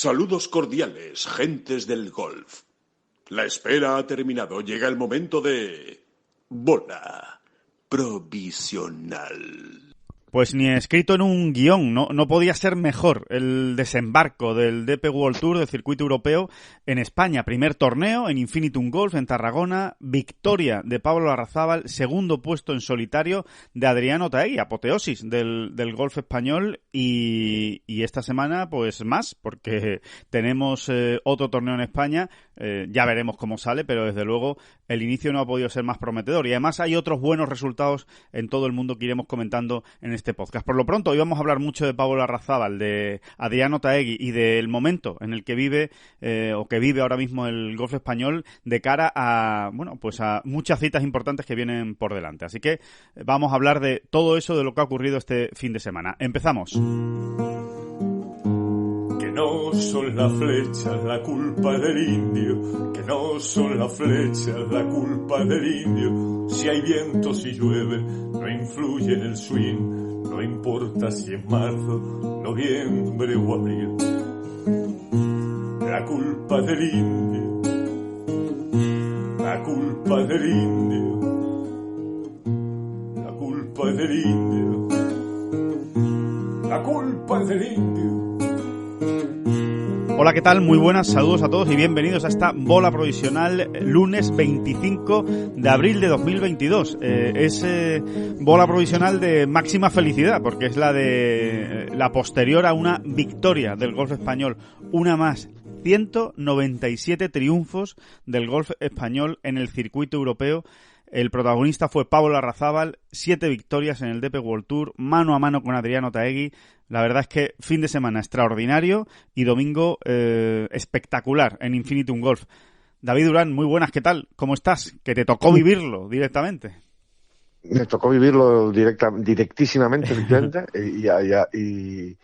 Saludos cordiales, gentes del golf. La espera ha terminado. Llega el momento de... bola provisional. Pues ni escrito en un guión, no podía ser mejor el desembarco del DP World Tour, del circuito europeo, en España. Primer torneo en Infinitum Golf, en Tarragona, victoria de Pablo Larrazábal, segundo puesto en solitario de Adriano Taegui, apoteosis del golf español, y esta semana pues más, porque tenemos otro torneo en España, ya veremos cómo sale, pero desde luego el inicio no ha podido ser más prometedor, y además hay otros buenos resultados en todo el mundo que iremos comentando en este podcast. Por lo pronto, hoy vamos a hablar mucho de Pablo Larrazábal, de Adriano Taegui y del momento en el que vive o que vive ahora mismo el golf español de cara a, bueno, pues a muchas citas importantes que vienen por delante. Así que vamos a hablar de todo eso, de lo que ha ocurrido este fin de semana. Empezamos. Que no son las flechas la culpa del indio, que no son las flechas la culpa del indio. Si hay viento, si llueve, no influye en el swing. No importa si es marzo, noviembre o abril. La culpa del indio, la culpa del indio, la culpa del indio, la culpa del indio. Hola, ¿qué tal? Muy buenas, saludos a todos y bienvenidos a esta bola provisional lunes 25 de abril de 2022. Es bola provisional de máxima felicidad porque es la de la posterior a una victoria del golf español, una más. 197 triunfos del golf español en el circuito europeo. El protagonista fue Pablo Larrazábal, 7 victorias en el DP World Tour, mano a mano con Adriano Taegui. La verdad es que fin de semana extraordinario y domingo espectacular en Infinitum Golf. David Durán, muy buenas, ¿qué tal? ¿Cómo estás? Que te tocó vivirlo directamente. Me tocó vivirlo directísimamente, efectivamente, y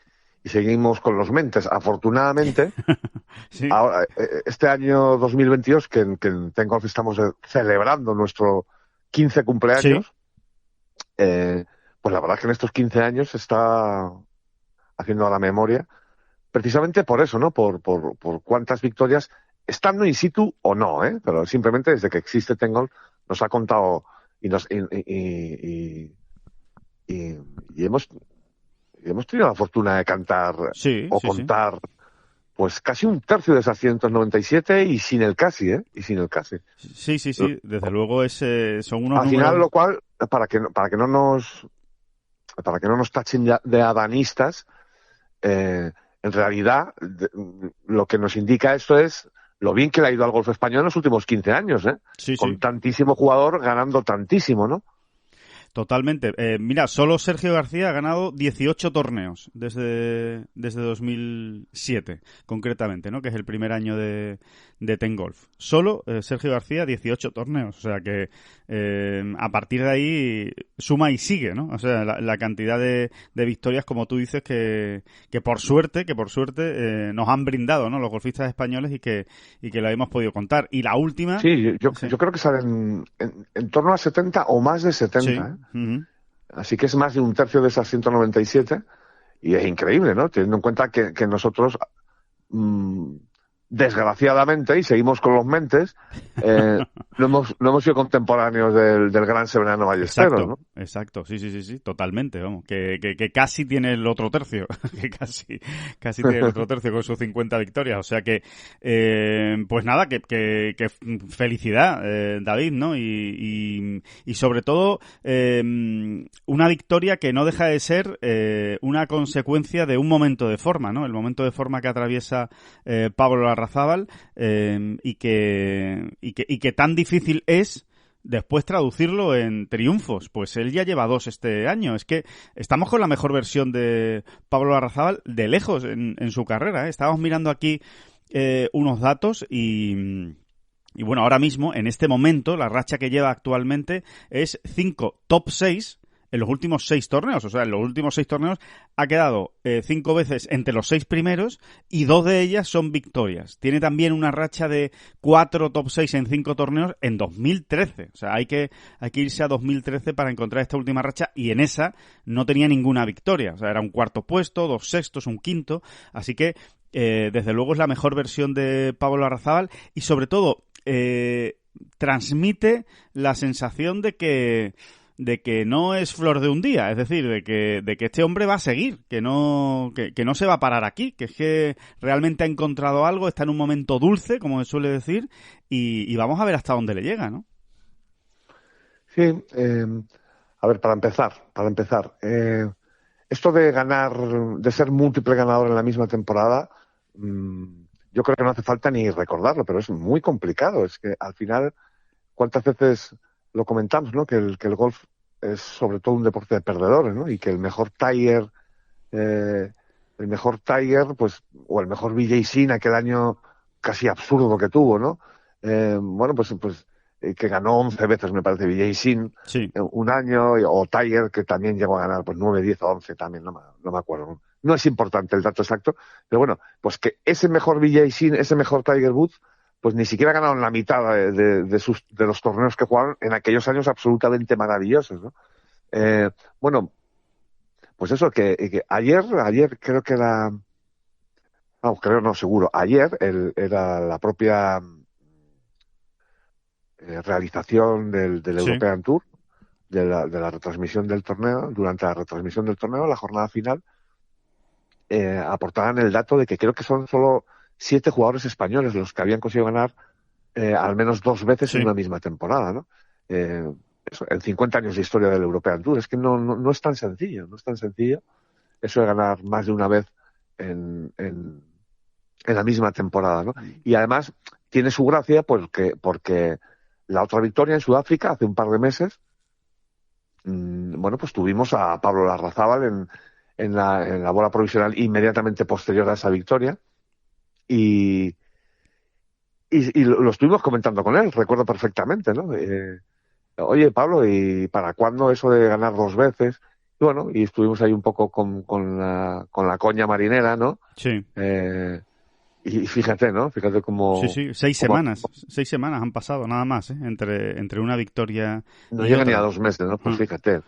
seguimos con los mentes. Afortunadamente, ¿Sí? Ahora, este año 2022, que en Ten Golf estamos celebrando nuestro 15 cumpleaños, ¿sí? Pues la verdad es que en estos 15 años se está haciendo a la memoria, precisamente por eso, ¿no? Por cuántas victorias, estando in situ o no, pero simplemente desde que existe Ten Golf nos ha contado y hemos tenido la fortuna de cantar contar pues casi un tercio de esas 197 y sin el casi, y sin el casi. Sí, desde luego son unos al final, lo cual, para que no nos tachen de adanistas, en realidad lo que nos indica esto es lo bien que le ha ido al golf español en los últimos 15 años, con tantísimo jugador ganando tantísimo, ¿no? Totalmente. Mira, solo Sergio García ha ganado 18 torneos desde 2007, concretamente, ¿no? Que es el primer año de Ten Golf. Solo Sergio García, 18 torneos. O sea que a partir de ahí suma y sigue, ¿no? O sea, la cantidad de victorias, como tú dices, que por suerte nos han brindado, ¿no? Los golfistas españoles y que lo hemos podido contar. Y la última... Sí, yo creo que salen en torno a 70 o más de 70, sí. Uh-huh. Así que es más de un tercio de esas 197 y es increíble, ¿no? Teniendo en cuenta que nosotros, desgraciadamente, y seguimos con los mentes, no hemos sido contemporáneos del gran Severiano Ballesteros, ¿no? Exacto, sí, totalmente, vamos, que casi tiene el otro tercio, que casi tiene el otro tercio con sus 50 victorias, o sea que, pues nada, que felicidad, David, ¿no? Y sobre todo, una victoria que no deja de ser una consecuencia de un momento de forma, ¿no? El momento de forma que atraviesa Pablo Larrazábal, y que tan difícil es después traducirlo en triunfos. Pues él ya lleva 2 este año. Es que estamos con la mejor versión de Pablo Larrazábal de lejos en su carrera, ¿eh? Estábamos mirando aquí unos datos y bueno, ahora mismo, en este momento, la racha que lleva actualmente es 5 top 6 en los últimos 6 torneos. O sea, en los últimos 6 torneos ha quedado 5 veces entre los 6 primeros y 2 de ellas son victorias. Tiene también una racha de 4 top 6 en 5 torneos en 2013. O sea, hay que irse a 2013 para encontrar esta última racha, y en esa no tenía ninguna victoria. O sea, era un cuarto puesto, 2 sextos, un quinto. Así que desde luego es la mejor versión de Pablo Larrazábal y sobre todo transmite la sensación de que no es flor de un día, es decir, de que este hombre va a seguir, que no se va a parar aquí, que es que realmente ha encontrado algo, está en un momento dulce, como se suele decir, y vamos a ver hasta dónde le llega, ¿no? Sí, a ver, para empezar, esto de ganar, de ser múltiple ganador en la misma temporada, yo creo que no hace falta ni recordarlo, pero es muy complicado. Es que al final, ¿cuántas veces lo comentamos, ¿no? Que el golf es sobre todo un deporte de perdedores, ¿no? Y que el mejor Tiger, pues, o el mejor Vijay Singh, aquel año casi absurdo que tuvo, ¿no? Que ganó 11 veces, me parece, Vijay Singh, sí, un año, o Tiger, que también llegó a ganar, pues 9, 10 o 11 también, no me acuerdo. No es importante el dato exacto, pero bueno, pues que ese mejor Vijay Singh, ese mejor Tiger Woods, pues ni siquiera ganaron la mitad de los torneos que jugaron en aquellos años absolutamente maravillosos, ¿no? Bueno, pues eso, que ayer creo que era, no, creo no, seguro, ayer era la propia realización del sí. European Tour, de la retransmisión del torneo, durante la retransmisión del torneo, la jornada final, aportaban el dato de que creo que son solo 7 jugadores españoles los que habían conseguido ganar al menos 2 veces Sí. en una misma temporada, ¿no? Eso, en 50 años de historia del European Tour. Es que no es tan sencillo, eso de ganar más de una vez en la misma temporada, ¿no? Y además tiene su gracia porque la otra victoria en Sudáfrica hace un par de meses, bueno, pues tuvimos a Pablo Larrazábal en la bola provisional inmediatamente posterior a esa victoria y lo estuvimos comentando con él, recuerdo perfectamente, ¿no? Oye, Pablo, ¿y para cuándo eso de ganar 2 veces? Y bueno, y estuvimos ahí un poco con la coña marinera, ¿no? Sí. Y fíjate, ¿no? Fíjate cómo... Sí, 6 semanas han pasado nada más, ¿eh? Entre una victoria no y llega otra. ni a 2 meses, ¿no? Pues fíjate.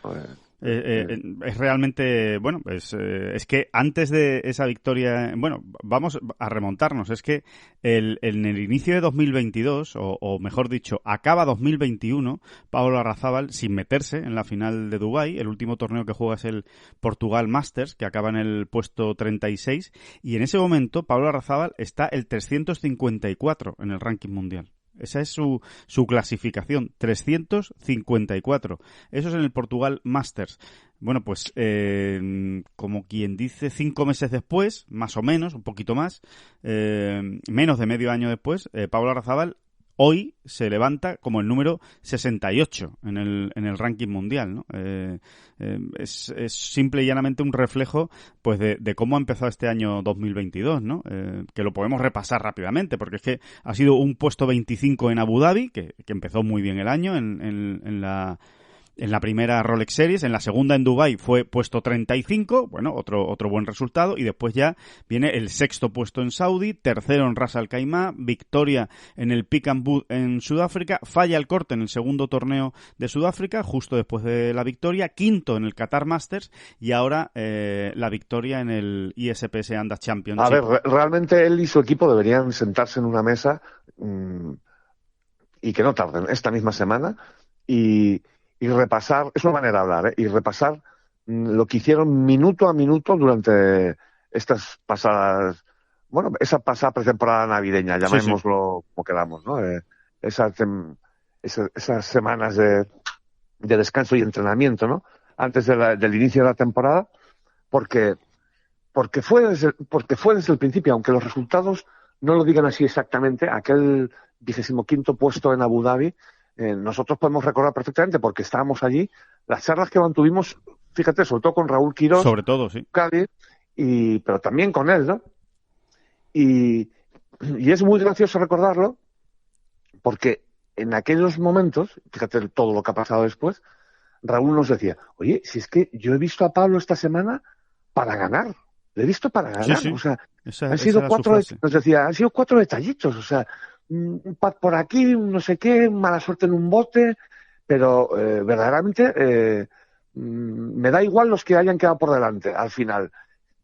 Es realmente, bueno, es que antes de esa victoria, bueno, vamos a remontarnos, es que en el inicio de 2022, o mejor dicho, acaba 2021, Pablo Larrazábal, sin meterse en la final de Dubái, el último torneo que juega es el Portugal Masters, que acaba en el puesto 36, y en ese momento Pablo Larrazábal está el 354 en el ranking mundial. Esa es su clasificación, 354. Eso es en el Portugal Masters. Bueno, pues como quien dice, 5 meses después, más o menos, un poquito más, menos de medio año después, Pablo Larrazábal hoy se levanta como el número 68 en el ranking mundial, ¿no? Es simple y llanamente un reflejo, pues, de cómo ha empezado este año 2022, ¿no? Que lo podemos repasar rápidamente, porque es que ha sido un puesto 25 en Abu Dhabi, que empezó muy bien el año en la primera Rolex Series, en la segunda en Dubái fue puesto 35, bueno, otro buen resultado, y después ya viene el 6º puesto en Saudi, 3º en Ras Al Khaimah, victoria en el Pick and Put en Sudáfrica, falla el corte en el segundo torneo de Sudáfrica, justo después de la victoria, 5º en el Qatar Masters, y ahora la victoria en el ISPS Andas Championship. A ver, realmente él y su equipo deberían sentarse en una mesa y que no tarden esta misma semana y repasar, es una manera de hablar, y repasar lo que hicieron minuto a minuto durante estas pasadas, bueno, esa pasada pretemporada navideña, llamémoslo como queramos, ¿no? Esas semanas de descanso y entrenamiento, ¿no? Antes del inicio de la temporada, porque fue desde el principio, aunque los resultados no lo digan así exactamente, aquel 25º puesto en Abu Dhabi, nosotros podemos recordar perfectamente, porque estábamos allí, las charlas que mantuvimos, fíjate, sobre todo con Raúl Quirós, sobre todo, sí, Cádiz, pero también con él, ¿no? Y es muy gracioso recordarlo, porque en aquellos momentos, fíjate todo lo que ha pasado después, Raúl nos decía, oye, si es que yo he visto a Pablo esta semana para ganar, le he visto para ganar, sí. O sea, han sido 4, nos decía, han sido 4 detallitos, o sea, un pad por aquí, un no sé qué, mala suerte en un bote, pero verdaderamente me da igual los que hayan quedado por delante al final.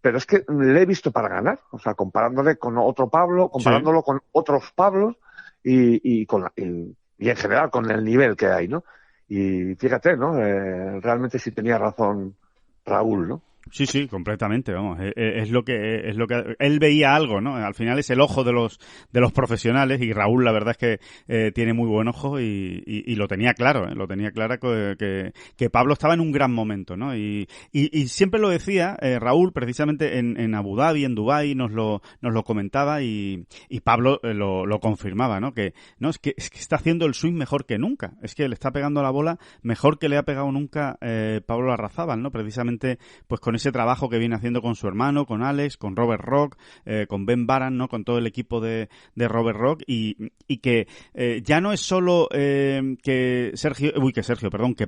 pero es que le he visto para ganar, o sea, comparándole con otro Pablo, comparándolo con otros Pablos y en general con el nivel que hay, ¿no? Y fíjate, ¿no? Realmente sí tenía razón Raúl, ¿no? Sí, sí, completamente, vamos. Es lo que él veía algo, ¿no? Al final es el ojo de los profesionales y Raúl, la verdad es que tiene muy buen ojo y lo tenía claro, lo tenía claro que Pablo estaba en un gran momento, ¿no? Y siempre lo decía Raúl, precisamente en Abu Dhabi, en Dubái, nos lo comentaba y Pablo lo confirmaba, ¿no? Que no es que está haciendo el swing mejor que nunca, es que le está pegando la bola mejor que le ha pegado nunca Pablo Larrazábal, ¿no? Precisamente, pues con ese trabajo que viene haciendo con su hermano, con Alex, con Robert Rock, con Ben Baran, ¿no? Con todo el equipo de Robert Rock y que ya no es solo que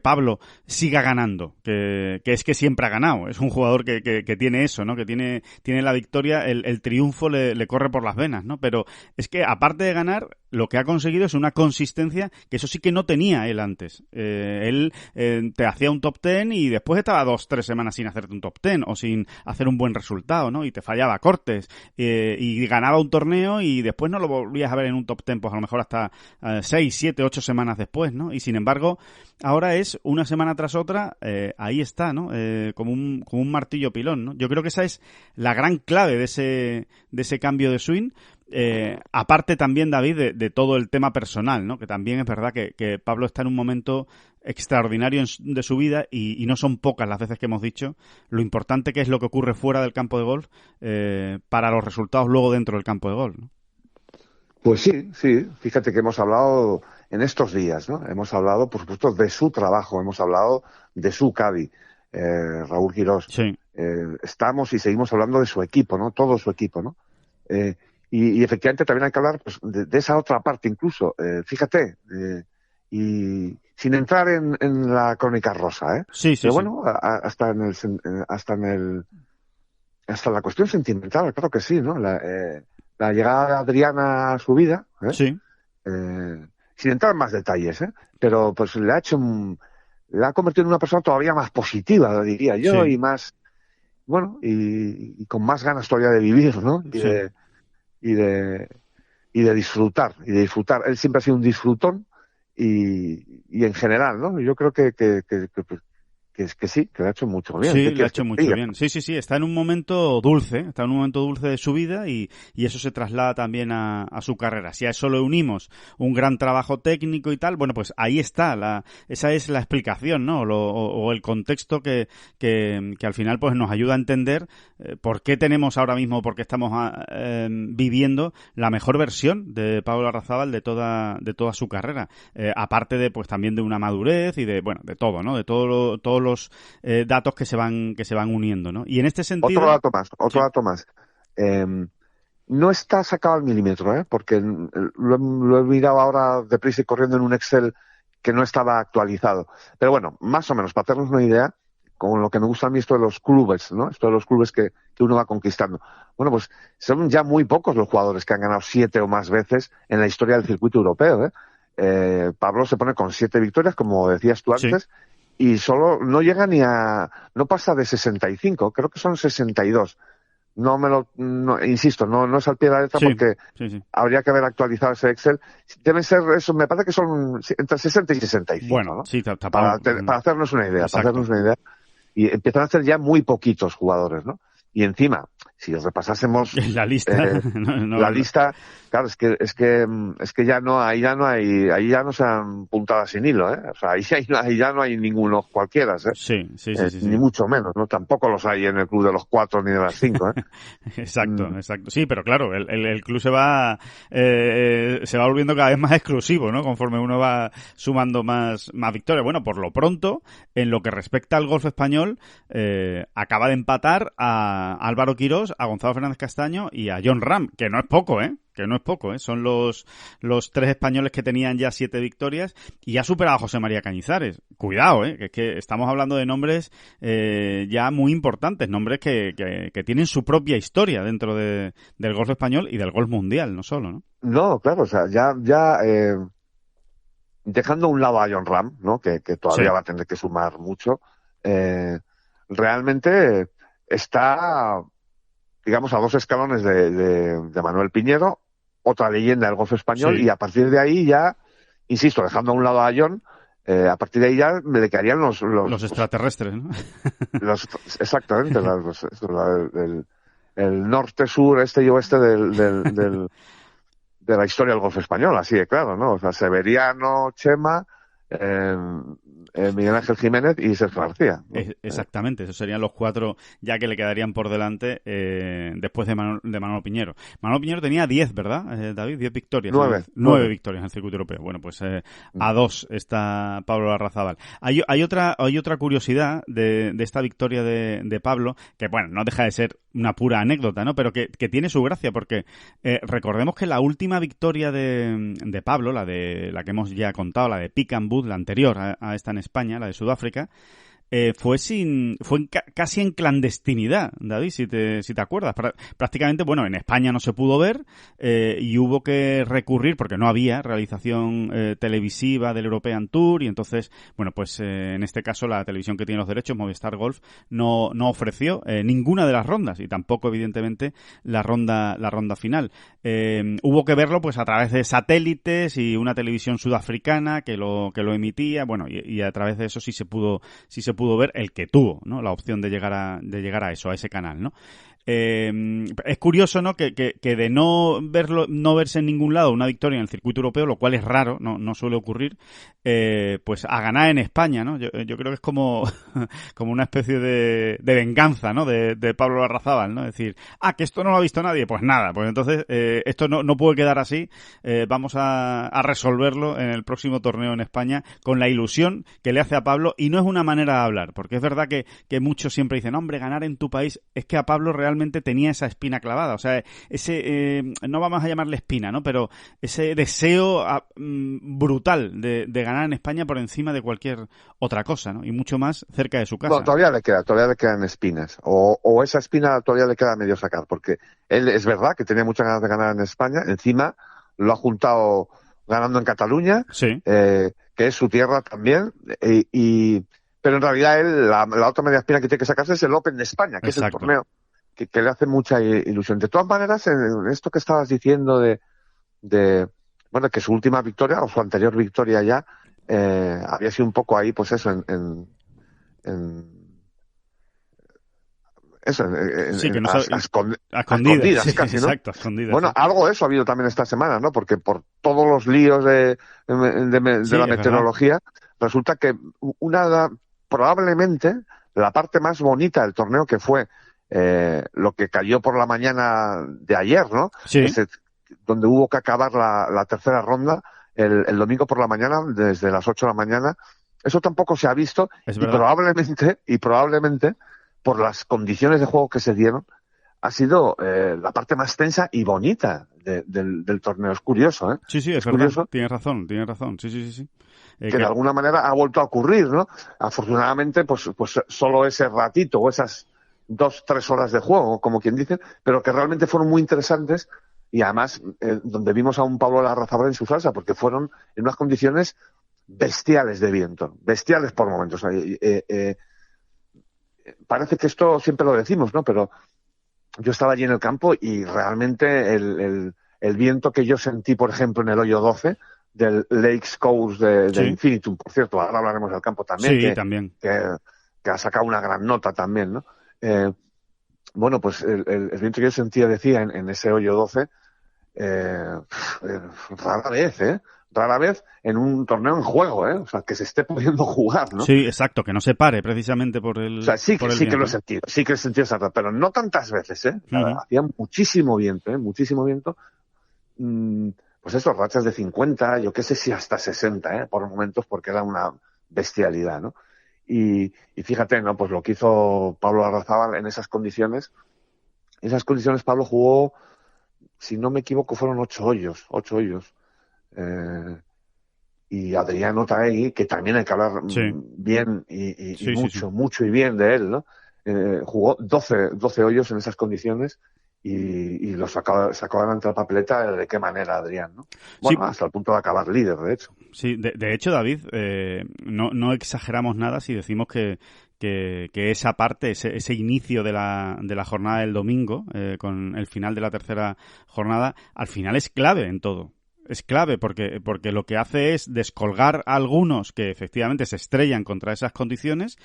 Pablo siga ganando, que es que siempre ha ganado, es un jugador que tiene eso, ¿no? Que tiene la victoria, el triunfo le corre por las venas, ¿no? Pero es que aparte de ganar, lo que ha conseguido es una consistencia que eso sí que no tenía él antes. Él te hacía un top 10 y después estaba 2-3 semanas sin hacerte un top 10 o sin hacer un buen resultado, ¿no? Y te fallaba cortes y ganaba un torneo y después no lo volvías a ver en un top 10, pues a lo mejor hasta 6, 7, 8 semanas después, ¿no? Y sin embargo, ahora es una semana tras otra, ahí está, ¿no? Como un martillo pilón, ¿no? Yo creo que esa es la gran clave de ese cambio de swing. Aparte también, David, de todo el tema personal, ¿no? Que también es verdad que Pablo está en un momento extraordinario de su vida y no son pocas las veces que hemos dicho lo importante que es lo que ocurre fuera del campo de golf para los resultados luego dentro del campo de golf, ¿no? Pues sí, fíjate que hemos hablado en estos días, ¿no? Hemos hablado, por supuesto, de su trabajo, hemos hablado de su caddy, Raúl Quirós. Sí. Estamos y seguimos hablando de su equipo, ¿no? Todo su equipo, ¿no? Y efectivamente también hay que hablar pues, de esa otra parte incluso. Fíjate, y sin entrar en la crónica rosa, ¿eh? Sí, pero sí. bueno, hasta la cuestión sentimental, claro que sí, ¿no? La llegada de Adriana a su vida, ¿eh? Sí. Sin entrar en más detalles, ¿eh? Pero pues le ha convertido en una persona todavía más positiva, diría yo, sí. y más, bueno, y con más ganas todavía de vivir, ¿no? Y de disfrutar. Él siempre ha sido un disfrutón y en general, ¿no? Yo creo que sí, que le ha hecho mucho bien. Sí, le ha hecho mucho bien. Sí, está en un momento dulce, de su vida y eso se traslada también a su carrera. Si a eso le unimos un gran trabajo técnico y tal, bueno, pues ahí está, esa es la explicación, ¿no? O el contexto que al final pues nos ayuda a entender por qué tenemos ahora mismo, por qué estamos viviendo la mejor versión de Pablo Larrazábal de toda su carrera. Aparte de pues también de una madurez y de todo, ¿no? De todos los datos que se van uniendo, ¿no? Y en este sentido... Otro dato más. No está sacado al milímetro, porque lo he mirado ahora deprisa y corriendo en un Excel que no estaba actualizado. Pero bueno, más o menos, para hacernos una idea, con lo que me gusta a mí esto de los clubes, ¿no? Esto de los clubes que uno va conquistando. Bueno, pues son ya muy pocos los jugadores que han ganado 7 o más veces en la historia del circuito europeo, Pablo se pone con 7 victorias, como decías tú antes, sí. Y solo no llega no pasa de 65, creo que son 62. Insisto, no es al pie de la letra porque habría que haber actualizado ese Excel. Deben ser eso, me parece que son entre 60 y 65. Bueno, ¿no? sí, para hacernos una idea, Y empiezan a ser ya muy poquitos jugadores, ¿no? Y encima, si repasásemos la lista, la lista, claro, es que ya no ahí ya no se han puntadas sin hilo, O sea, ahí ya no hay ninguno cualquiera, Sí. Ni mucho menos, ¿no? Tampoco los hay en el club de los 4 ni de las 5, Exacto. Sí, pero claro, el club se va volviendo cada vez más exclusivo, ¿no? Conforme uno va sumando más victorias. Bueno, por lo pronto, en lo que respecta al golf español, acaba de empatar a Álvaro Quirós, a Gonzalo Fernández Castaño y a Jon Rahm, que no es poco, son los 3 españoles que tenían ya 7 victorias y ha superado a José María Cañizares. Cuidado, que es que estamos hablando de nombres ya muy importantes, nombres que tienen su propia historia dentro del golf español y del golf mundial, no solo, ¿no? No, claro, o sea, ya dejando a un lado a Jon Rahm, ¿no? Que todavía va a tener que sumar mucho, realmente está digamos, a 2 escalones de Manuel Piñero, otra leyenda del golf español, Sí. y a partir de ahí ya, insisto, dejando a un lado a John, a partir de ahí ya me le quedarían Los extraterrestres, ¿no? exactamente, el norte, sur, este y oeste de la historia del golf español, así de claro, ¿no? O sea, Severiano, Chema, Miguel Ángel Jiménez y Sergio García, ¿no? Exactamente, esos serían los 4 ya que le quedarían por delante después de Manolo Piñero. Manolo Piñero tenía 10, ¿verdad, David? 10 victorias. 9 victorias en el circuito europeo. Bueno, pues a 2 está Pablo Larrazábal. Hay otra curiosidad de esta victoria de Pablo, que bueno, no deja de ser una pura anécdota, ¿no? Pero que tiene su gracia, porque recordemos que la última victoria de Pablo, la que hemos ya contado, la de Pick and Wood, la anterior a esta en España, la de Sudáfrica, fue casi en clandestinidad, David, si te acuerdas. Prácticamente, bueno, en España no se pudo ver y hubo que recurrir porque no había realización televisiva del European Tour y entonces, bueno, pues en este caso la televisión que tiene los derechos, Movistar Golf, no ofreció ninguna de las rondas y tampoco, evidentemente, la ronda final. Hubo que verlo pues a través de satélites y una televisión sudafricana que lo emitía, bueno, y a través de eso sí se pudo ver el que tuvo, ¿no? La opción de llegar a eso, a ese canal, ¿no? Es curioso, ¿no? Que de no verse en ningún lado una victoria en el circuito europeo, lo cual es raro, no suele ocurrir, pues a ganar en España, ¿no? Yo creo que es como una especie de venganza, ¿no? De Pablo Larrazábal, ¿no? Es decir, que esto no lo ha visto nadie, pues nada, pues entonces esto no puede quedar así, vamos a resolverlo en el próximo torneo en España con la ilusión que le hace a Pablo, y no es una manera de hablar, porque es verdad que muchos siempre dicen, hombre, ganar en tu país, es que a Pablo realmente tenía esa espina clavada, o sea, ese, no vamos a llamarle espina, ¿no? Pero ese deseo brutal de ganar en España por encima de cualquier otra cosa, ¿no? Y mucho más cerca de su casa. No, todavía le quedan espinas, o esa espina todavía le queda medio sacar, porque él es verdad que tenía muchas ganas de ganar en España, encima lo ha juntado ganando en Cataluña, sí, que es su tierra también, pero en realidad él, la otra media espina que tiene que sacarse es el Open de España, que exacto, es el torneo que le hace mucha ilusión. De todas maneras, en esto que estabas diciendo bueno, que su última victoria, o su anterior victoria ya, había sido un poco ahí, pues eso, sí, que no a escondidas sí, casi, ¿no? exacto, a escondidas. Bueno, sí. algo de eso ha habido también esta semana, ¿no? Porque por todos los líos de la meteorología, resulta que probablemente la parte más bonita del torneo, que fue lo que cayó por la mañana de ayer, ¿no? Sí. Donde hubo que acabar la tercera ronda el domingo por la mañana, desde las 8 de la mañana. Eso tampoco se ha visto, y probablemente por las condiciones de juego que se dieron, ha sido la parte más tensa y bonita del torneo. Es curioso, ¿eh? Sí, es verdad. Curioso. Tienes razón. Sí. Que de alguna manera ha vuelto a ocurrir, ¿no? Afortunadamente, pues solo ese ratito o esas 2-3 horas de juego, como quien dice, pero que realmente fueron muy interesantes, y además donde vimos a un Pablo Larrazábal en su salsa, porque fueron en unas condiciones bestiales de viento, bestiales por momentos. Parece que esto siempre lo decimos, ¿no? Pero yo estaba allí en el campo y realmente el viento que yo sentí, por ejemplo, en el hoyo 12 del Lakes Coast de Infinitum, por cierto, ahora hablaremos del campo también, que ha sacado una gran nota también, ¿no? Bueno, pues el viento que yo sentía, decía, en ese hoyo 12, rara vez en un torneo en juego, o sea, que se esté pudiendo jugar, ¿no? Sí, exacto, que no se pare precisamente por el. O sea, sí que lo he sentido, esa rata, pero no tantas veces, Uh-huh. Hacía muchísimo viento, muchísimo viento. Pues eso, rachas de 50, yo qué sé si hasta 60, por momentos, porque era una bestialidad, ¿no? Y fíjate, ¿no? Pues lo que hizo Pablo Larrazábal en esas condiciones. En esas condiciones Pablo jugó, si no me equivoco, fueron 8 hoyos. Y Adriano Taegui, que también hay que hablar bien mucho y bien de él, ¿no? Jugó 12 hoyos en esas condiciones y lo sacó adelante la papeleta. ¿De qué manera, Adrián, no? Bueno, hasta el punto de acabar líder, de hecho. Sí, de hecho, David, no exageramos nada si decimos que esa parte, ese inicio de la jornada del domingo, con el final de la tercera jornada, al final es clave en todo. Es clave porque lo que hace es descolgar a algunos que efectivamente se estrellan contra esas condiciones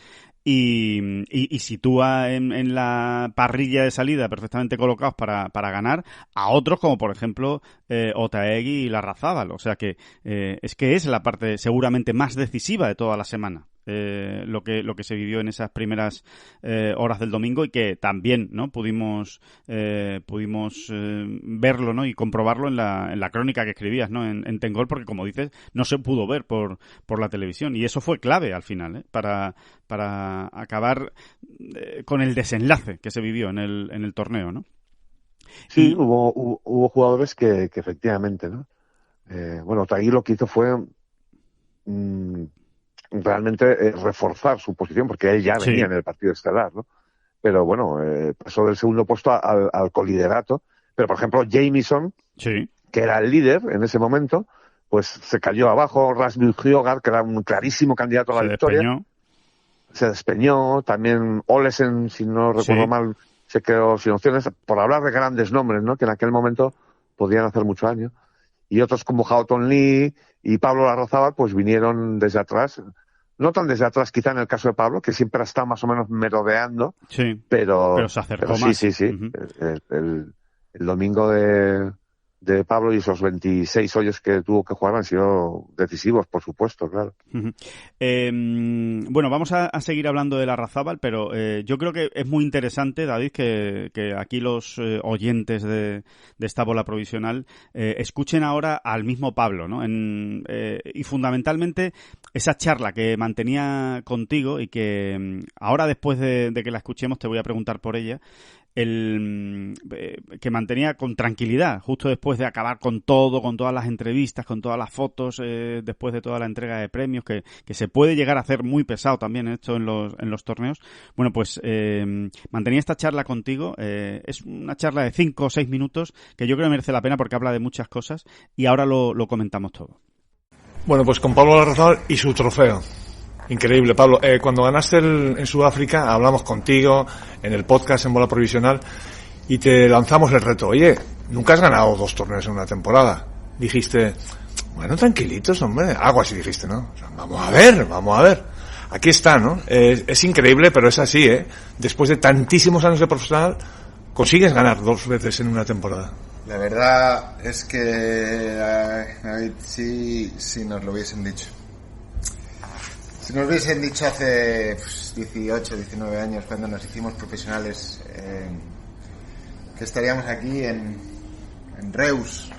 y sitúa en la parrilla de salida perfectamente colocados para ganar a otros como por ejemplo Otaegui y Larrazábal. O sea que es la parte seguramente más decisiva de toda la semana. Lo que se vivió en esas primeras horas del domingo y que también, ¿no?, pudimos verlo, ¿no?, y comprobarlo en la crónica que escribías, ¿no?, en Tengol, porque como dices no se pudo ver por la televisión y eso fue clave al final, para acabar con el desenlace que se vivió en el torneo, ¿no? Sí, hubo jugadores que efectivamente, ¿no? Bueno, Otaegui lo que hizo fue realmente reforzar su posición, porque él ya venía en el partido estelar, ¿no? Pero bueno, pasó del segundo puesto al coliderato. Pero, por ejemplo, Jamieson, que era el líder en ese momento, pues se cayó abajo. Rasmus Højgaard, que era un clarísimo candidato a la victoria, se despeñó. También Olesen, si no recuerdo mal, se quedó sin opciones, por hablar de grandes nombres, ¿no?, que en aquel momento podían hacer mucho daño. Y otros como Houghton Lee y Pablo Larrazábal, pues vinieron desde atrás. No tan desde atrás, quizá en el caso de Pablo, que siempre ha estado más o menos merodeando. Sí, pero se acercó más. Sí. Uh-huh. El domingo de Pablo y esos 26 hoyos que tuvo que jugar han sido decisivos, por supuesto, claro. Uh-huh. Bueno, vamos a seguir hablando de Larrazábal, pero yo creo que es muy interesante, David, que aquí los oyentes de esta bola provisional escuchen ahora al mismo Pablo, ¿no? Y fundamentalmente esa charla que mantenía contigo y que ahora después de que la escuchemos te voy a preguntar por ella. Que mantenía con tranquilidad justo después de acabar con todas las entrevistas, con todas las fotos, después de toda la entrega de premios, que se puede llegar a hacer muy pesado también esto en los torneos. Bueno, pues mantenía esta charla contigo. Es una charla de 5 o 6 minutos que yo creo que merece la pena porque habla de muchas cosas y ahora lo comentamos todo. Bueno, pues con Pablo Larrazábal y su trofeo. Increíble, Pablo. Cuando ganaste en Sudáfrica, hablamos contigo en el podcast en Bola Provisional y te lanzamos el reto. Oye, nunca has ganado 2 torneos en una temporada. Dijiste, bueno, tranquilitos, hombre. Algo así dijiste, ¿no? O sea, vamos a ver. Aquí está, ¿no? Es increíble, pero es así, ¿eh? Después de tantísimos años de profesional, consigues ganar 2 veces en una temporada. La verdad es que sí nos lo hubiesen dicho. Si nos hubiesen dicho hace 18, 19 años, cuando nos hicimos profesionales, que estaríamos aquí en Reus,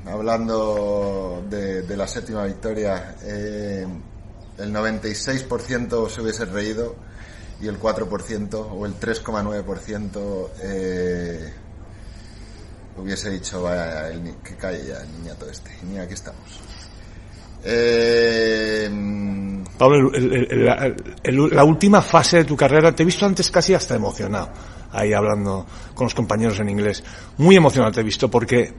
hablando de la 7ª victoria, el 96% se hubiese reído y el 4% o el 3,9% hubiese dicho, vaya, que calle ya el niñato este. Y mira, aquí estamos. Pablo, la última fase de tu carrera, te he visto antes casi hasta emocionado, ahí hablando con los compañeros en inglés. Muy emocionado te he visto, porque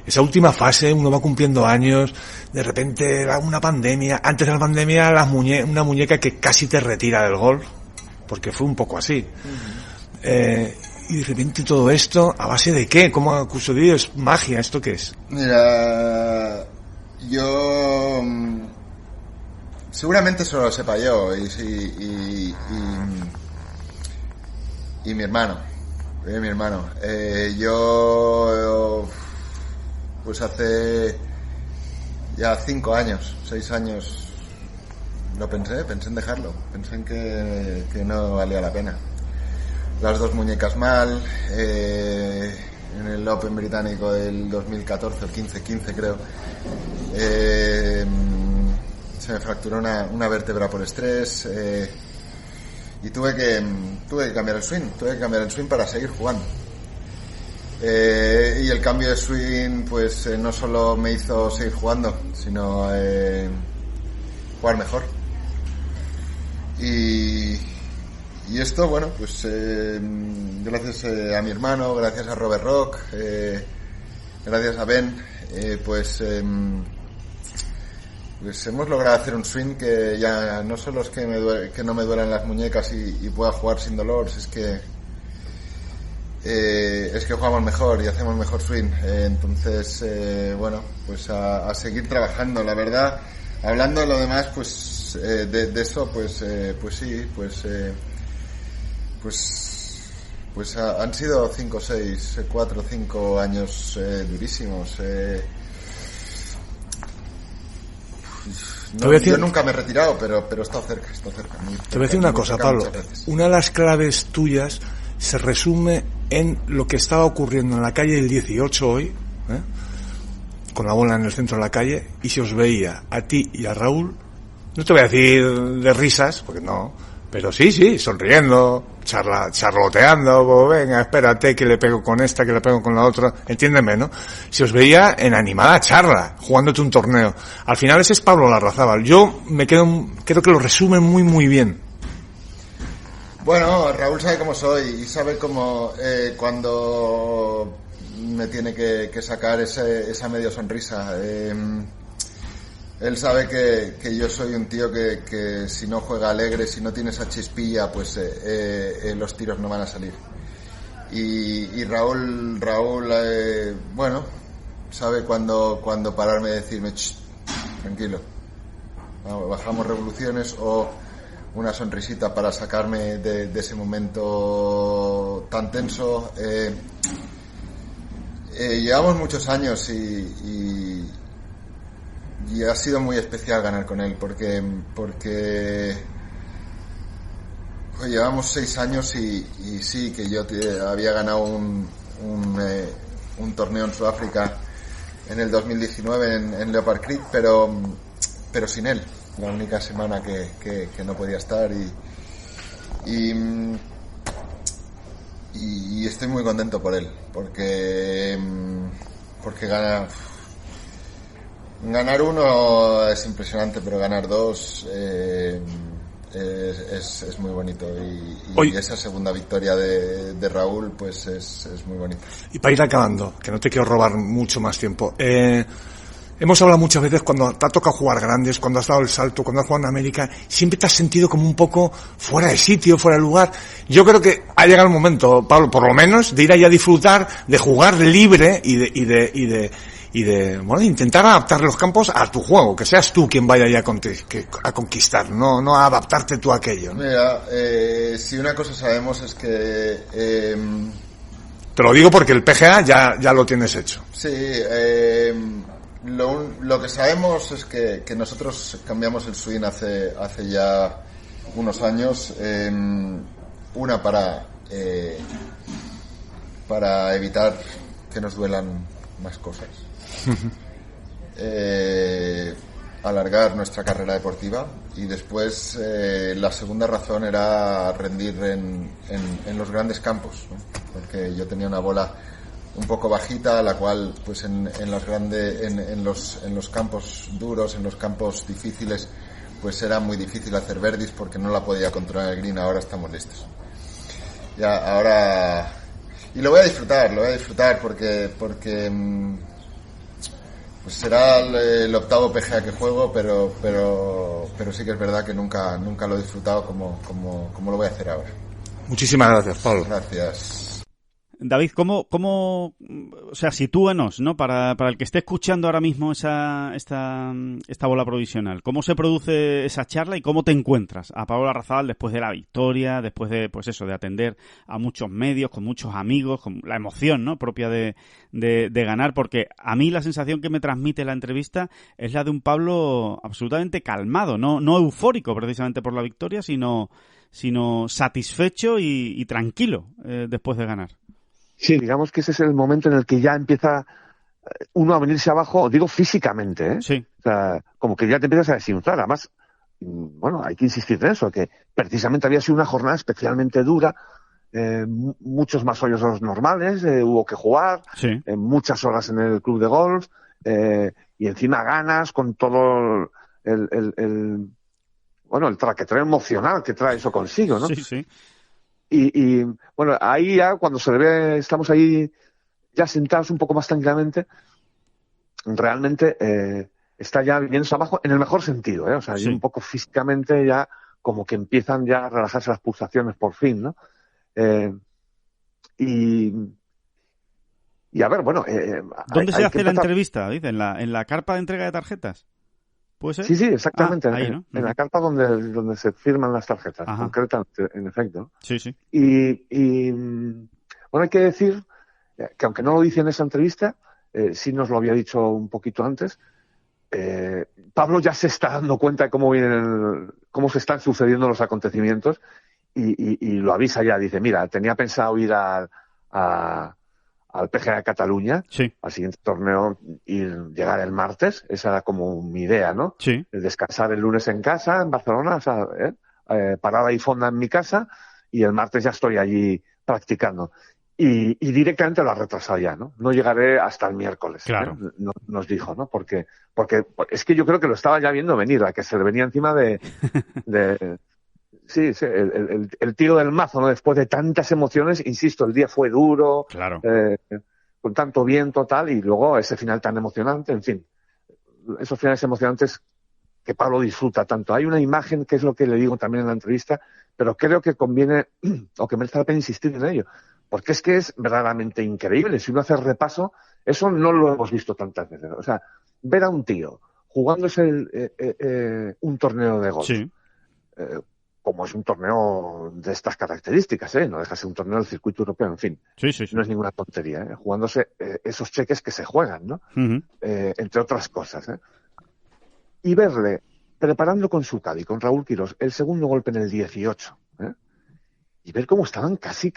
esa última fase, uno va cumpliendo años, de repente una pandemia, antes de la pandemia una muñeca que casi te retira del golf, porque fue un poco así. Y de repente todo esto, ¿a base de qué? ¿Cómo acuso? ¿Es magia? ¿Esto qué es? Mira, yo seguramente solo lo sepa yo y mi hermano. Yo pues hace ya 5 años, 6 años lo pensé en dejarlo, pensé en que no valía la pena. Las 2 muñecas mal, en el Open británico del 2014 o 15 creo, se me fracturó una vértebra por estrés, y tuve que cambiar el swing para seguir jugando. Y el cambio de swing pues no solo me hizo seguir jugando, sino jugar mejor. Y esto, bueno, pues gracias a mi hermano, gracias a Robert Rock, gracias a Ben, pues pues hemos logrado hacer un swing que ya no solo es que no me duelan las muñecas y pueda jugar sin dolor, es que jugamos mejor y hacemos mejor swing. Entonces, bueno, pues a seguir trabajando. La verdad, hablando de lo demás, pues de eso, pues sí, pues han sido 5, 6, 4, 5 años durísimos. Yo nunca me he retirado, pero he estado cerca. Te voy a decir una cosa, Pablo. Una de las claves tuyas se resume en lo que estaba ocurriendo en la calle del 18 hoy, con la bola en el centro de la calle, y se os veía a ti y a Raúl, no te voy a decir de risas, porque no, pero sí, sonriendo, charloteando, pues venga, espérate que le pego con esta, que le pego con la otra, entiéndeme, ¿no? Se os veía en animada charla, jugándote un torneo. Al final ese es Pablo Larrazábal. Yo creo que lo resume muy, muy bien. Bueno, Raúl sabe cómo soy y sabe cómo cuando me tiene que sacar esa medio sonrisa. Él sabe que yo soy un tío que si no juega alegre, si no tiene esa chispilla, pues los tiros no van a salir. Y Raúl, bueno, sabe cuando pararme y decirme, tranquilo, vamos, bajamos revoluciones, o una sonrisita para sacarme de ese momento tan tenso. Llevamos muchos años y ha sido muy especial ganar con él porque llevamos 6 años y sí, que yo había ganado un torneo en Sudáfrica en el 2019 en Leopard Creek, pero sin él, la única semana que no podía estar, y estoy muy contento por él porque ganar uno es impresionante, pero ganar 2 es muy bonito, y esa segunda victoria de Raúl pues es muy bonita. Y para ir acabando, que no te quiero robar mucho más tiempo, hemos hablado muchas veces cuando te ha tocado jugar grandes, cuando has dado el salto, cuando has jugado en América, siempre te has sentido como un poco fuera de sitio, fuera de lugar. Yo creo que ha llegado el momento, Pablo, por lo menos, de ir ahí a disfrutar, de jugar libre y de bueno, intentar adaptar los campos a tu juego, que seas tú quien vaya ahí a conquistar, no a adaptarte tú a aquello, ¿no? Mira, si una cosa sabemos es que te lo digo porque el PGA ya lo tienes hecho. Sí, lo que sabemos es que nosotros cambiamos el swing hace ya unos años, una para evitar que nos duelan más cosas, alargar nuestra carrera deportiva, y después la segunda razón era rendir en los grandes campos, ¿no? Porque yo tenía una bola un poco bajita, la cual pues en los campos duros, en los campos difíciles, pues era muy difícil hacer birdies porque no la podía controlar el green. Ahora estamos listos. Ya, ahora, y lo voy a disfrutar porque pues será el octavo PGA que juego, pero sí que es verdad que nunca lo he disfrutado como lo voy a hacer ahora. Muchísimas gracias, Pablo. Gracias. David, ¿cómo, o sea, sitúanos, ¿no? Para el que esté escuchando ahora mismo esta bola provisional, ¿cómo se produce esa charla y cómo te encuentras a Pablo Larrazábal después de la victoria, después de, pues eso, de atender a muchos medios, con muchos amigos, con la emoción, ¿no? Propia de ganar? Porque a mí la sensación que me transmite la entrevista es la de un Pablo absolutamente calmado, no eufórico precisamente por la victoria, sino satisfecho y tranquilo después de ganar. Sí, digamos que ese es el momento en el que ya empieza uno a venirse abajo, digo físicamente, ¿eh? Sí. O sea, como que ya te empiezas a desinflar. Además, bueno, hay que insistir en eso, que precisamente había sido una jornada especialmente dura, muchos más hoyos de los normales, hubo que jugar, sí, muchas horas en el club de golf, y encima ganas con todo el traqueteo emocional que trae eso consigo, ¿no? Sí, sí. Y bueno, ahí ya cuando se le ve, estamos ahí ya sentados un poco más tranquilamente, realmente está ya viniéndose abajo en el mejor sentido, ¿eh? O sea, Sí. y un poco físicamente ya como que empiezan ya a relajarse las pulsaciones por fin, ¿no? Y a ver, bueno... ¿Dónde se hay hace que la empezar... entrevista? Dice, ¿en la carpa de entrega de tarjetas? ¿Puede ser? Sí, exactamente. Ahí, ¿no? En la carpa donde se firman las tarjetas, Ajá. concretamente, en efecto. Sí, sí. Y bueno, hay que decir que aunque no lo dice en esa entrevista, sí nos lo había dicho un poquito antes, Pablo ya se está dando cuenta de cómo se están sucediendo los acontecimientos y lo avisa ya. Dice, mira, tenía pensado ir al PGA de Cataluña, Sí. al siguiente torneo, y llegar el martes. Esa era como mi idea, ¿no? Sí. Descansar el lunes en casa, en Barcelona, o sea, parada y fonda en mi casa, y el martes ya estoy allí practicando. Y directamente lo ha retrasado ya, ¿no? No llegaré hasta el miércoles. Claro. Nos dijo, ¿no? Porque es que yo creo que lo estaba ya viendo venir, a que se le venía encima sí, el tiro del mazo, ¿no? Después de tantas emociones, insisto, el día fue duro, Claro. con tanto viento, tal, y luego ese final tan emocionante, en fin, esos finales emocionantes que Pablo disfruta tanto. Hay una imagen que es lo que le digo también en la entrevista, pero creo que conviene, o que merece la pena insistir en ello, porque es que es verdaderamente increíble. Si uno hace el repaso, eso no lo hemos visto tantas veces. O sea, ver a un tío jugándose un torneo de golf, Sí. como es un torneo de estas características, no deja de ser un torneo del circuito europeo, en fin, Sí, sí, sí. no es ninguna tontería, jugándose esos cheques que se juegan, ¿no? Ujú. Entre otras cosas, y verle preparando con su caddy, con Raúl Quirós, el segundo golpe en el 18, y ver cómo estaban casi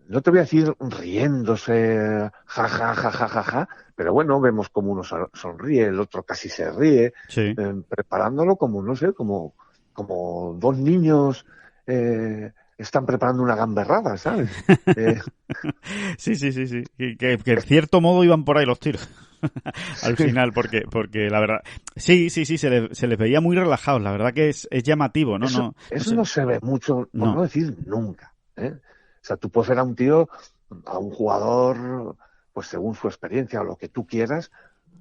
no te voy a decir riéndose, ja, pero bueno, vemos como uno sonríe, el otro casi se ríe, Sí. preparándolo como, no sé, como dos niños están preparando una gamberrada, ¿sabes? Sí. Que en cierto modo iban por ahí los tiros. Al final, porque la verdad... Sí, se les veía muy relajados. La verdad que es llamativo, ¿no? Eso no se ve mucho, por no decir nunca, O sea, tú puedes ver a un tío, a un jugador, pues según su experiencia o lo que tú quieras,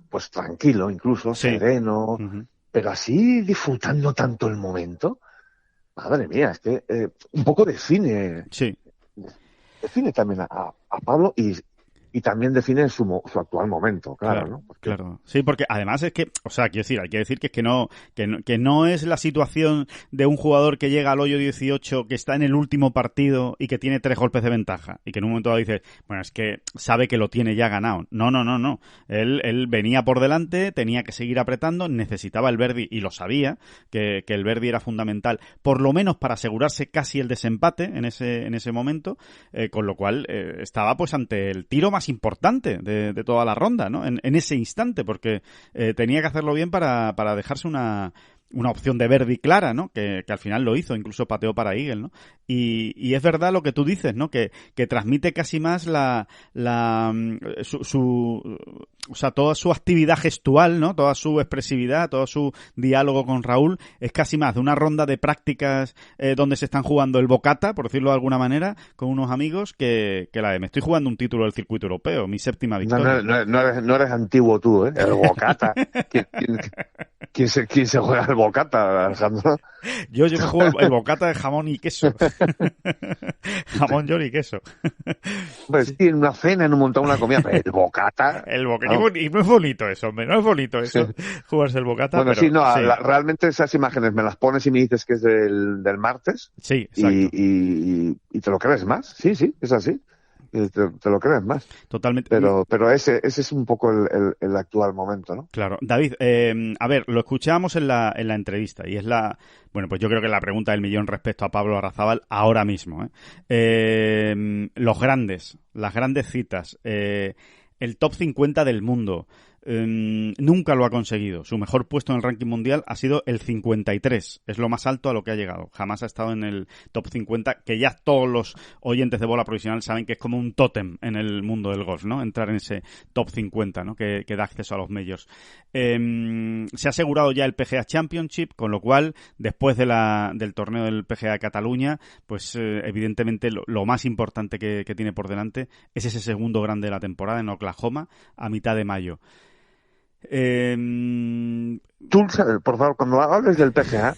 pues tranquilo, incluso, Sí. sereno, Ujú. pero así disfrutando tanto el momento. Madre mía, es que un poco define también a Pablo y también define su actual momento, claro, ¿no? Porque... Claro. Sí, porque además es que, o sea, quiero decir, hay que decir que es que no es la situación de un jugador que llega al hoyo 18, que está en el último partido y que tiene 3 golpes de ventaja y que en un momento dado dice, bueno, es que sabe que lo tiene ya ganado. No. Él venía por delante, tenía que seguir apretando, necesitaba el birdie y lo sabía, que el birdie era fundamental, por lo menos para asegurarse casi el desempate en ese momento, con lo cual estaba pues ante el tiro más importante de toda la ronda, ¿no? En ese instante, porque tenía que hacerlo bien para dejarse una opción de birdie clara, ¿no? Que al final lo hizo, incluso pateó para eagle, ¿no? Y es verdad lo que tú dices, ¿no? Que transmite casi más o sea, toda su actividad gestual, ¿no? Toda su expresividad, todo su diálogo con Raúl es casi más de una ronda de prácticas donde se están jugando el bocata, por decirlo de alguna manera, con unos amigos que la de me estoy jugando un título del circuito europeo, mi 7ª victoria. No eres antiguo tú, ¿eh? El bocata. ¿Quién se juega el bocata, Alejandro? Yo me juego el bocata de jamón y queso. Jamón, york y queso. Pues sí, en una cena, en un montón, una comida, pero el bocata... El bocata. No. Y no es bonito eso, hombre, no es bonito eso, jugarse el bocata. Bueno, pero, sí, no, realmente esas imágenes me las pones y me dices que es del martes. Sí, exacto. Y te lo crees más, sí, es así. Te lo crees más. Totalmente. Pero ese es un poco el actual momento, ¿no? Claro. David, a ver, lo escuchábamos en la entrevista y es bueno, pues yo creo que la pregunta del millón respecto a Pablo Larrazábal ahora mismo, las grandes citas, el top 50 del mundo. Nunca lo ha conseguido. Su mejor puesto en el ranking mundial ha sido el 53. Es lo más alto a lo que ha llegado. Jamás ha estado en el top 50, que ya todos los oyentes de bola provisional saben que es como un tótem en el mundo del golf, ¿no? Entrar en ese top 50, ¿no? Que da acceso a los majors. Se ha asegurado ya el PGA Championship, con lo cual, después del torneo del PGA de Cataluña, pues evidentemente lo más importante que tiene por delante es ese segundo grande de la temporada en Oklahoma a mitad de mayo. Tulsa, por favor, cuando hables del PGA,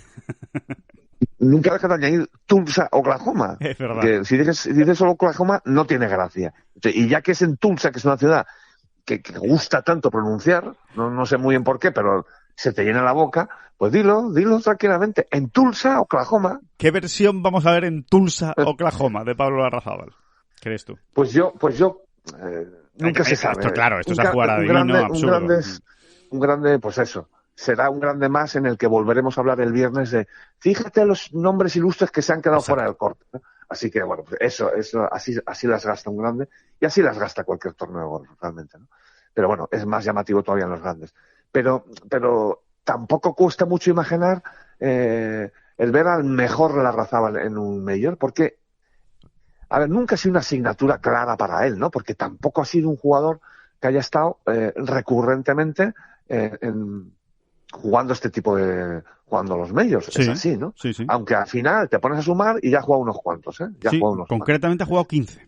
nunca dejes de añadir Tulsa, Oklahoma. Es verdad. Que si dices solo Oklahoma, no tiene gracia. Y ya que es en Tulsa, que es una ciudad que gusta tanto pronunciar, no sé muy bien por qué, pero se te llena la boca, pues dilo tranquilamente. En Tulsa, Oklahoma. ¿Qué versión vamos a ver en Tulsa, Oklahoma, de Pablo Larrazábal? ¿Crees tú? Pues yo nunca se sabe. Esto es a jugar adivino absurdo. Un grande, pues eso. Será un grande más en el que volveremos a hablar el viernes de, fíjate los nombres ilustres que se han quedado fuera del corte, ¿no? Así que, bueno, pues eso, así las gasta un grande, y así las gasta cualquier torneo de golf, realmente, ¿no? Pero bueno, es más llamativo todavía en los grandes. Pero tampoco cuesta mucho imaginar el ver al mejor Larrazábal en un Major, porque, a ver, nunca ha sido una asignatura clara para él, ¿no? Porque tampoco ha sido un jugador que haya estado recurrentemente jugando jugando los Majors. Sí, es así, ¿no? Sí. Aunque al final te pones a sumar y ya ha jugado unos cuantos, ¿eh? Concretamente ha jugado 15.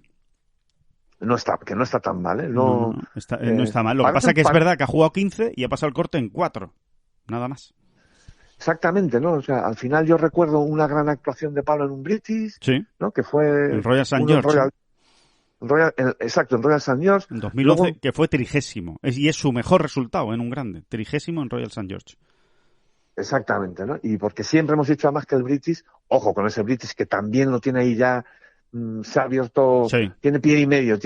Que no está tan mal, ¿eh? No está mal. Lo que pasa es que es verdad que ha jugado 15 y ha pasado el corte en 4. Nada más. Exactamente, ¿no? O sea, al final yo recuerdo una gran actuación de Pablo en un British, sí, ¿no? Que fue el Royal St. George. Exacto, en Royal St. George. En 2011, luego, que fue 30º. Y es su mejor resultado en un grande. 30º en Royal St. George. Exactamente, ¿no? Y porque siempre hemos dicho además que el British, ojo con ese British que también lo tiene ahí ya, se ha abierto, sí, tiene pie y medio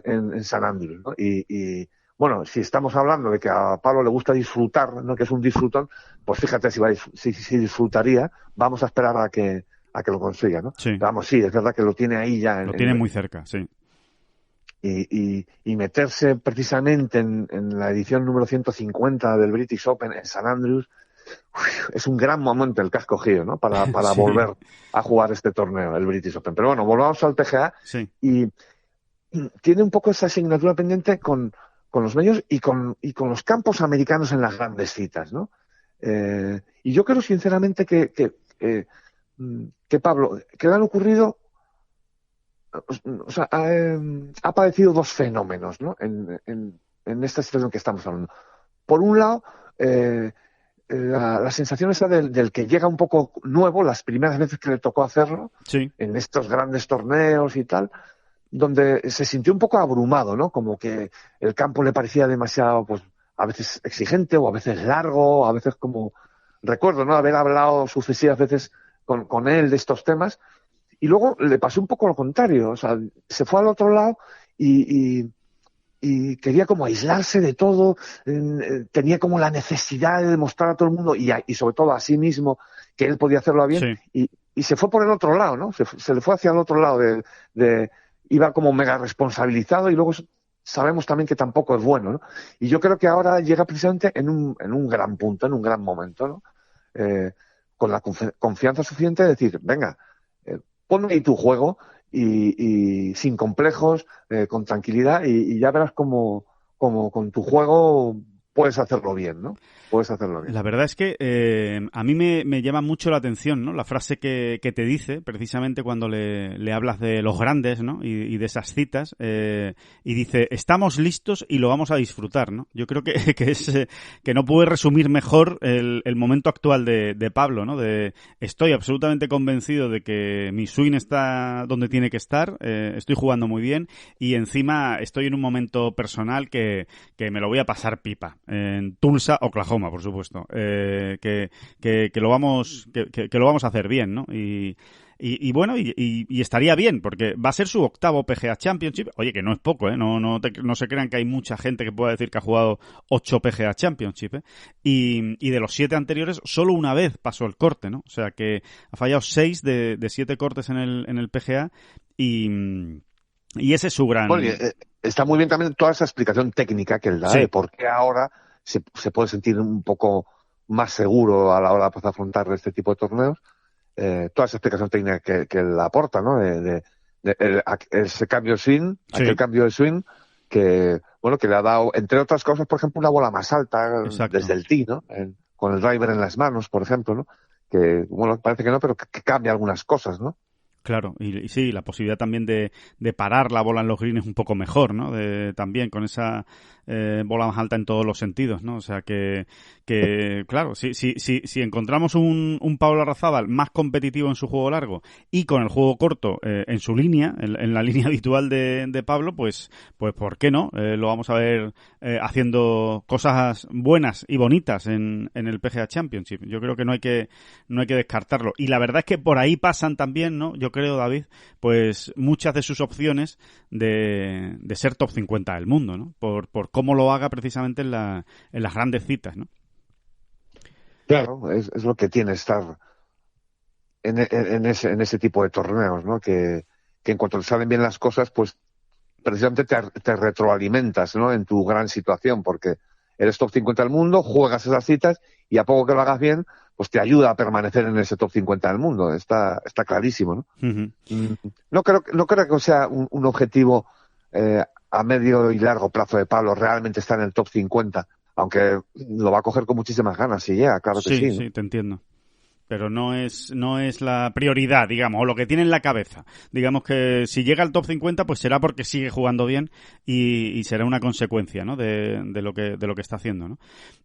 en San Andrews, ¿no? Y bueno, si estamos hablando de que a Pablo le gusta disfrutar, ¿no? Que es un disfrutón, pues fíjate si disfrutaría, vamos a esperar a que lo consiga, ¿no? Sí. Pero vamos, sí, es verdad que lo tiene ahí ya. Lo tiene muy cerca, sí. Y meterse precisamente en la edición número 150 del British Open en San Andrews, es un gran momento el que has cogido, ¿no? Para sí, volver a jugar este torneo, el British Open. Pero bueno, volvamos al PGA. Sí. Y tiene un poco esa asignatura pendiente con los medios y con los campos americanos en las grandes citas, ¿no? Y yo creo sinceramente que Pablo, que le han ocurrido, o sea, ha padecido dos fenómenos, ¿no? En esta situación que estamos hablando. Por un lado, la sensación esa del que llega un poco nuevo, las primeras veces que le tocó hacerlo, sí, en estos grandes torneos y tal, donde se sintió un poco abrumado, ¿no? Como que el campo le parecía demasiado, pues, a veces exigente o a veces largo, a veces como... Recuerdo, ¿no? Haber hablado sucesivas veces con él de estos temas, y luego le pasó un poco lo contrario, o sea, se fue al otro lado y quería como aislarse de todo, tenía como la necesidad de demostrar a todo el mundo y sobre todo a sí mismo que él podía hacerlo bien, sí, y se fue por el otro lado, ¿no? Se le fue hacia el otro lado iba como mega responsabilizado, y luego sabemos también que tampoco es bueno, ¿no? Y yo creo que ahora llega precisamente en un gran punto, en un gran momento, ¿no? Con la confianza suficiente de decir, venga, ponme ahí tu juego y sin complejos, con tranquilidad, y ya verás cómo con tu juego puedes hacerlo bien, ¿no? Puedes hacerlo bien. La verdad es que a mí me llama mucho la atención, ¿no? La frase que te dice, precisamente cuando le hablas de los grandes, ¿no? Y de esas citas, y dice, estamos listos y lo vamos a disfrutar, ¿no? Yo creo que no puede resumir mejor el momento actual de Pablo, ¿no? Estoy absolutamente convencido de que mi swing está donde tiene que estar, estoy jugando muy bien, y encima estoy en un momento personal que me lo voy a pasar pipa. En Tulsa, Oklahoma, por supuesto, que lo vamos a hacer bien, ¿no? Y bueno, y estaría bien, porque va a ser su octavo PGA Championship. Oye, que no es poco, ¿eh? No se crean que hay mucha gente que pueda decir que ha jugado 8 PGA Championship, ¿eh? Y de los 7 anteriores, solo una vez pasó el corte, ¿no? O sea que ha fallado 6 de 7 cortes en el PGA, y ese es su gran... Bueno, está muy bien también toda esa explicación técnica que él da, de por qué ahora se puede sentir un poco más seguro a la hora de afrontar este tipo de torneos. Toda esa explicación técnica que él aporta, ¿no? Ese cambio de swing, aquel cambio de swing que le ha dado, entre otras cosas, por ejemplo, una bola más alta. Exacto. Desde el tee, ¿no? Con el driver en las manos, por ejemplo, ¿no? Que, bueno, parece que no, pero que cambia algunas cosas, ¿no? Claro, y sí, la posibilidad también de parar la bola en los greens un poco mejor, ¿no? También con esa bola más alta en todos los sentidos, ¿no? O sea que claro, si encontramos un Pablo Larrazábal más competitivo en su juego largo y con el juego corto en su línea, en la línea habitual de Pablo, pues ¿por qué no? Lo vamos a ver haciendo cosas buenas y bonitas en el PGA Championship. Yo creo que no hay que descartarlo. Y la verdad es que por ahí pasan también, ¿no? Yo creo, David, pues muchas de sus opciones de ser top 50 del mundo, ¿no? Por cómo lo haga precisamente en las grandes citas, ¿no? Claro, es lo que tiene estar en ese tipo de torneos, ¿no? Que en cuanto te salen bien las cosas, pues precisamente te retroalimentas, ¿no? En tu gran situación, porque eres top 50 del mundo, juegas esas citas y a poco que lo hagas bien, pues te ayuda a permanecer en ese top 50 del mundo. Está clarísimo, ¿no? Uh-huh. No creo que sea un objetivo a medio y largo plazo de Pablo realmente estar en el top 50, aunque lo va a coger con muchísimas ganas si llega, claro que sí, ¿no? Sí, te entiendo. Pero no es la prioridad, digamos, o lo que tiene en la cabeza. Digamos que si llega al top 50, pues será porque sigue jugando bien y será una consecuencia, ¿no? de lo que está haciendo, ¿no?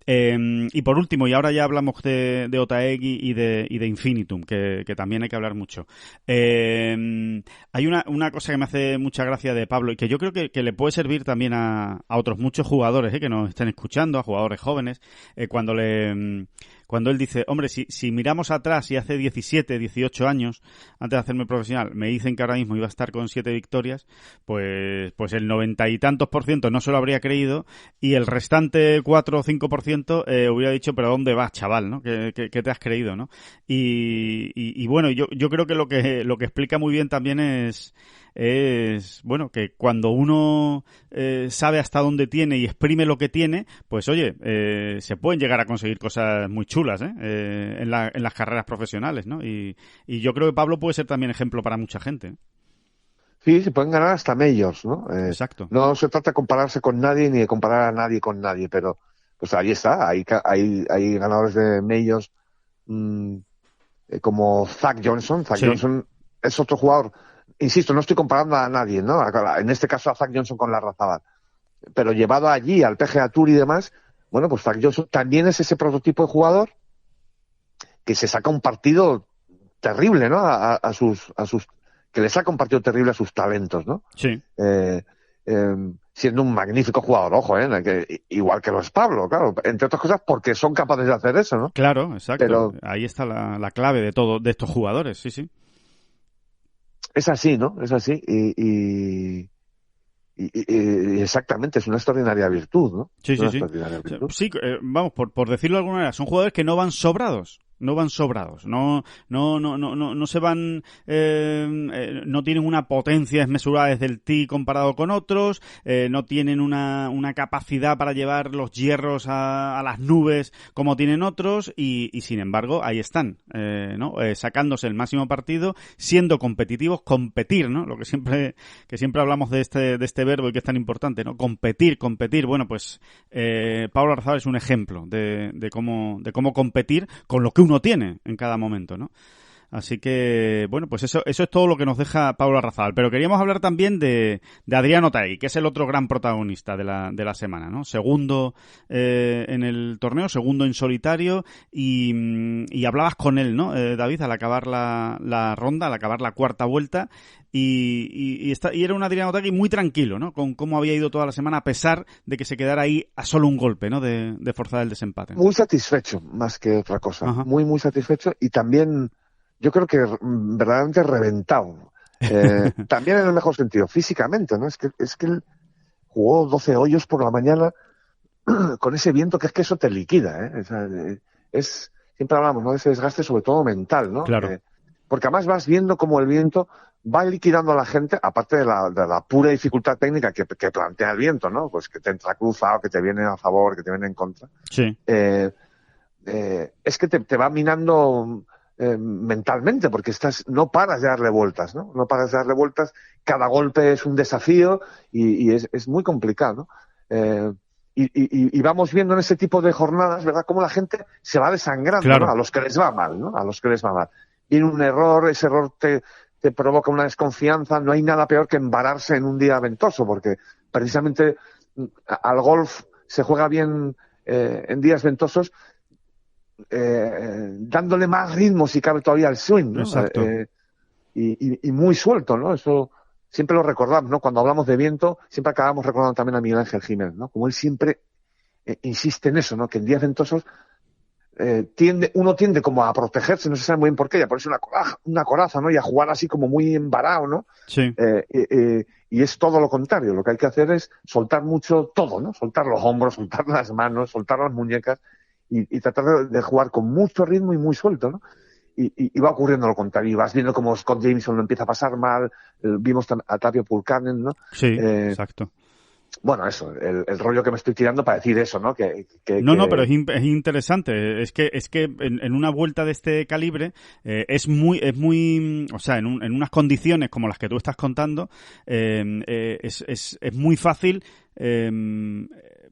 Y por último, y ahora ya hablamos de Otaegui y de Infinitum, que también hay que hablar mucho. Hay una cosa que me hace mucha gracia de Pablo y que yo creo que le puede servir también a otros muchos jugadores que nos estén escuchando, a jugadores jóvenes, cuando él dice, hombre, si miramos atrás y hace 17, 18 años, antes de hacerme profesional, me dicen que ahora mismo iba a estar con 7 victorias, pues el 90 y tantos % no se lo habría creído y el restante 4 o 5% hubiera dicho, pero ¿dónde vas, chaval? ¿No? ¿Qué te has creído? ¿No? Y bueno, yo creo que lo que explica muy bien también es bueno, que cuando uno sabe hasta dónde tiene y exprime lo que tiene, pues oye, se pueden llegar a conseguir cosas muy chulas en las carreras profesionales, ¿no? Y yo creo que Pablo puede ser también ejemplo para mucha gente. Sí, se pueden ganar hasta majors, ¿no? Exacto. No se trata de compararse con nadie ni de comparar a nadie con nadie, pero pues ahí está, hay ganadores de majors como Zach Johnson. Johnson es otro jugador. Insisto, no estoy comparando a nadie, ¿no? En este caso a Zach Johnson con Larrazábal. Pero llevado allí al PGA Tour y demás, bueno, pues Zach Johnson también es ese prototipo de jugador que se saca un partido terrible, ¿no? Que le saca un partido terrible a sus talentos, ¿no? Sí. Siendo un magnífico jugador, ojo, igual que lo es Pablo, claro, entre otras cosas porque son capaces de hacer eso, ¿no? Claro, exacto. Pero ahí está la clave de estos jugadores, sí. Es así, ¿no? Es así. Y exactamente, es una extraordinaria virtud, ¿no? Sí. Sí, vamos, por decirlo de alguna manera, son jugadores que no van sobrados. No se van, no tienen una potencia desmesurada desde el tee comparado con otros, no tienen una capacidad para llevar los hierros a las nubes como tienen otros y sin embargo ahí están, ¿no? Sacándose el máximo partido, siendo competitivos, competir, ¿no? Lo que siempre hablamos de este verbo y que es tan importante, ¿no? Competir. Bueno, pues Pablo Larrazábal es un ejemplo de cómo competir con lo que uno tiene en cada momento, ¿no? Así que, bueno, pues eso es todo lo que nos deja Pablo Larrazábal. Pero queríamos hablar también de Adrián Otaegui, que es el otro gran protagonista de la semana, ¿no? Segundo en el torneo, segundo en solitario, y hablabas con él, ¿no, David, al acabar la ronda, al acabar la cuarta vuelta, y era un Adrián Otaegui muy tranquilo, ¿no? Con cómo había ido toda la semana, a pesar de que se quedara ahí a solo un golpe, ¿no? De forzar el desempate. Muy satisfecho, más que otra cosa. Ajá. Muy, muy satisfecho y también yo creo que verdaderamente reventado. También en el mejor sentido, físicamente, ¿no? Es que él jugó 12 hoyos por la mañana con ese viento que es que eso te liquida, ¿eh? O sea, siempre hablamos, ¿no? De ese desgaste sobre todo mental, ¿no? Claro. Porque además vas viendo cómo el viento va liquidando a la gente, aparte de la pura dificultad técnica que plantea el viento, ¿no? Pues que te entra cruzado, que te viene a favor, que te viene en contra. Sí. Es que te va minando mentalmente, porque no paras de darle vueltas, ¿no? No paras de darle vueltas, cada golpe es un desafío y es muy complicado, ¿no? Y vamos viendo en ese tipo de jornadas, ¿verdad?, cómo la gente se va desangrando, claro, ¿no? A los que les va mal, ¿no? A los que les va mal. Viene un error, ese error te te provoca una desconfianza. No hay nada peor que embararse en un día ventoso, porque precisamente al golf se juega bien en días ventosos, dándole más ritmo si cabe todavía al swing, ¿no? Exacto. Y muy suelto, ¿no? Eso siempre lo recordamos, ¿no? Cuando hablamos de viento, siempre acabamos recordando también a Miguel Ángel Jiménez, ¿no? Como él siempre insiste en eso, ¿no? Que en días ventosos uno tiende como a protegerse, no se sabe muy bien por qué, y a ponerse una coraza, ¿no? Y a jugar así como muy embarado, ¿no? Sí. Y es todo lo contrario. Lo que hay que hacer es soltar mucho todo, ¿no? Soltar los hombros, soltar las manos, soltar las muñecas y tratar de jugar con mucho ritmo y muy suelto, ¿no? Y va ocurriendo lo contrario. Y vas viendo como Scott Jamieson lo empieza a pasar mal. Vimos a Tapio Pulkanen, ¿no? Sí, exacto. Bueno, eso, el rollo que me estoy tirando para decir eso, ¿no? No, pero es interesante. Es que en una vuelta de este calibre es muy, o sea, en unas condiciones como las que tú estás contando, es muy fácil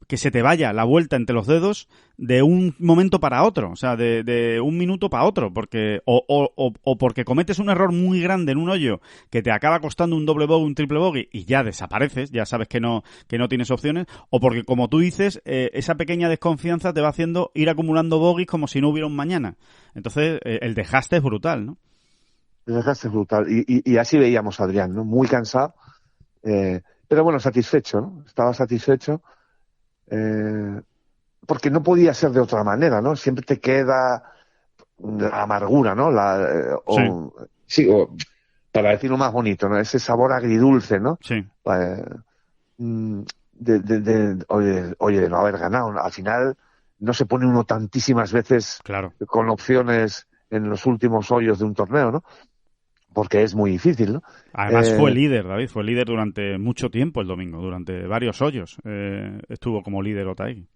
que se te vaya la vuelta entre los dedos de un momento para otro, o sea, de un minuto para otro, porque o porque cometes un error muy grande en un hoyo que te acaba costando un doble bogey, un triple bogey y ya desapareces, ya sabes que no tienes opciones, o porque, como tú dices, esa pequeña desconfianza te va haciendo ir acumulando bogeys como si no hubiera un mañana. Entonces, el desgaste es brutal, ¿no? El desgaste es brutal. Y así veíamos a Adrián, ¿no? Muy cansado, pero bueno, satisfecho, ¿no? Estaba satisfecho. Porque no podía ser de otra manera, ¿no? Siempre te queda la amargura, ¿no? O para decirlo más bonito, ¿no? Ese sabor agridulce, ¿no? Sí. De no haber ganado. Al final no se pone uno tantísimas veces con opciones en los últimos hoyos de un torneo, ¿no? Porque es muy difícil, ¿no? Además fue líder, David, fue líder durante mucho tiempo el domingo, durante varios hoyos estuvo como líder Otaegui.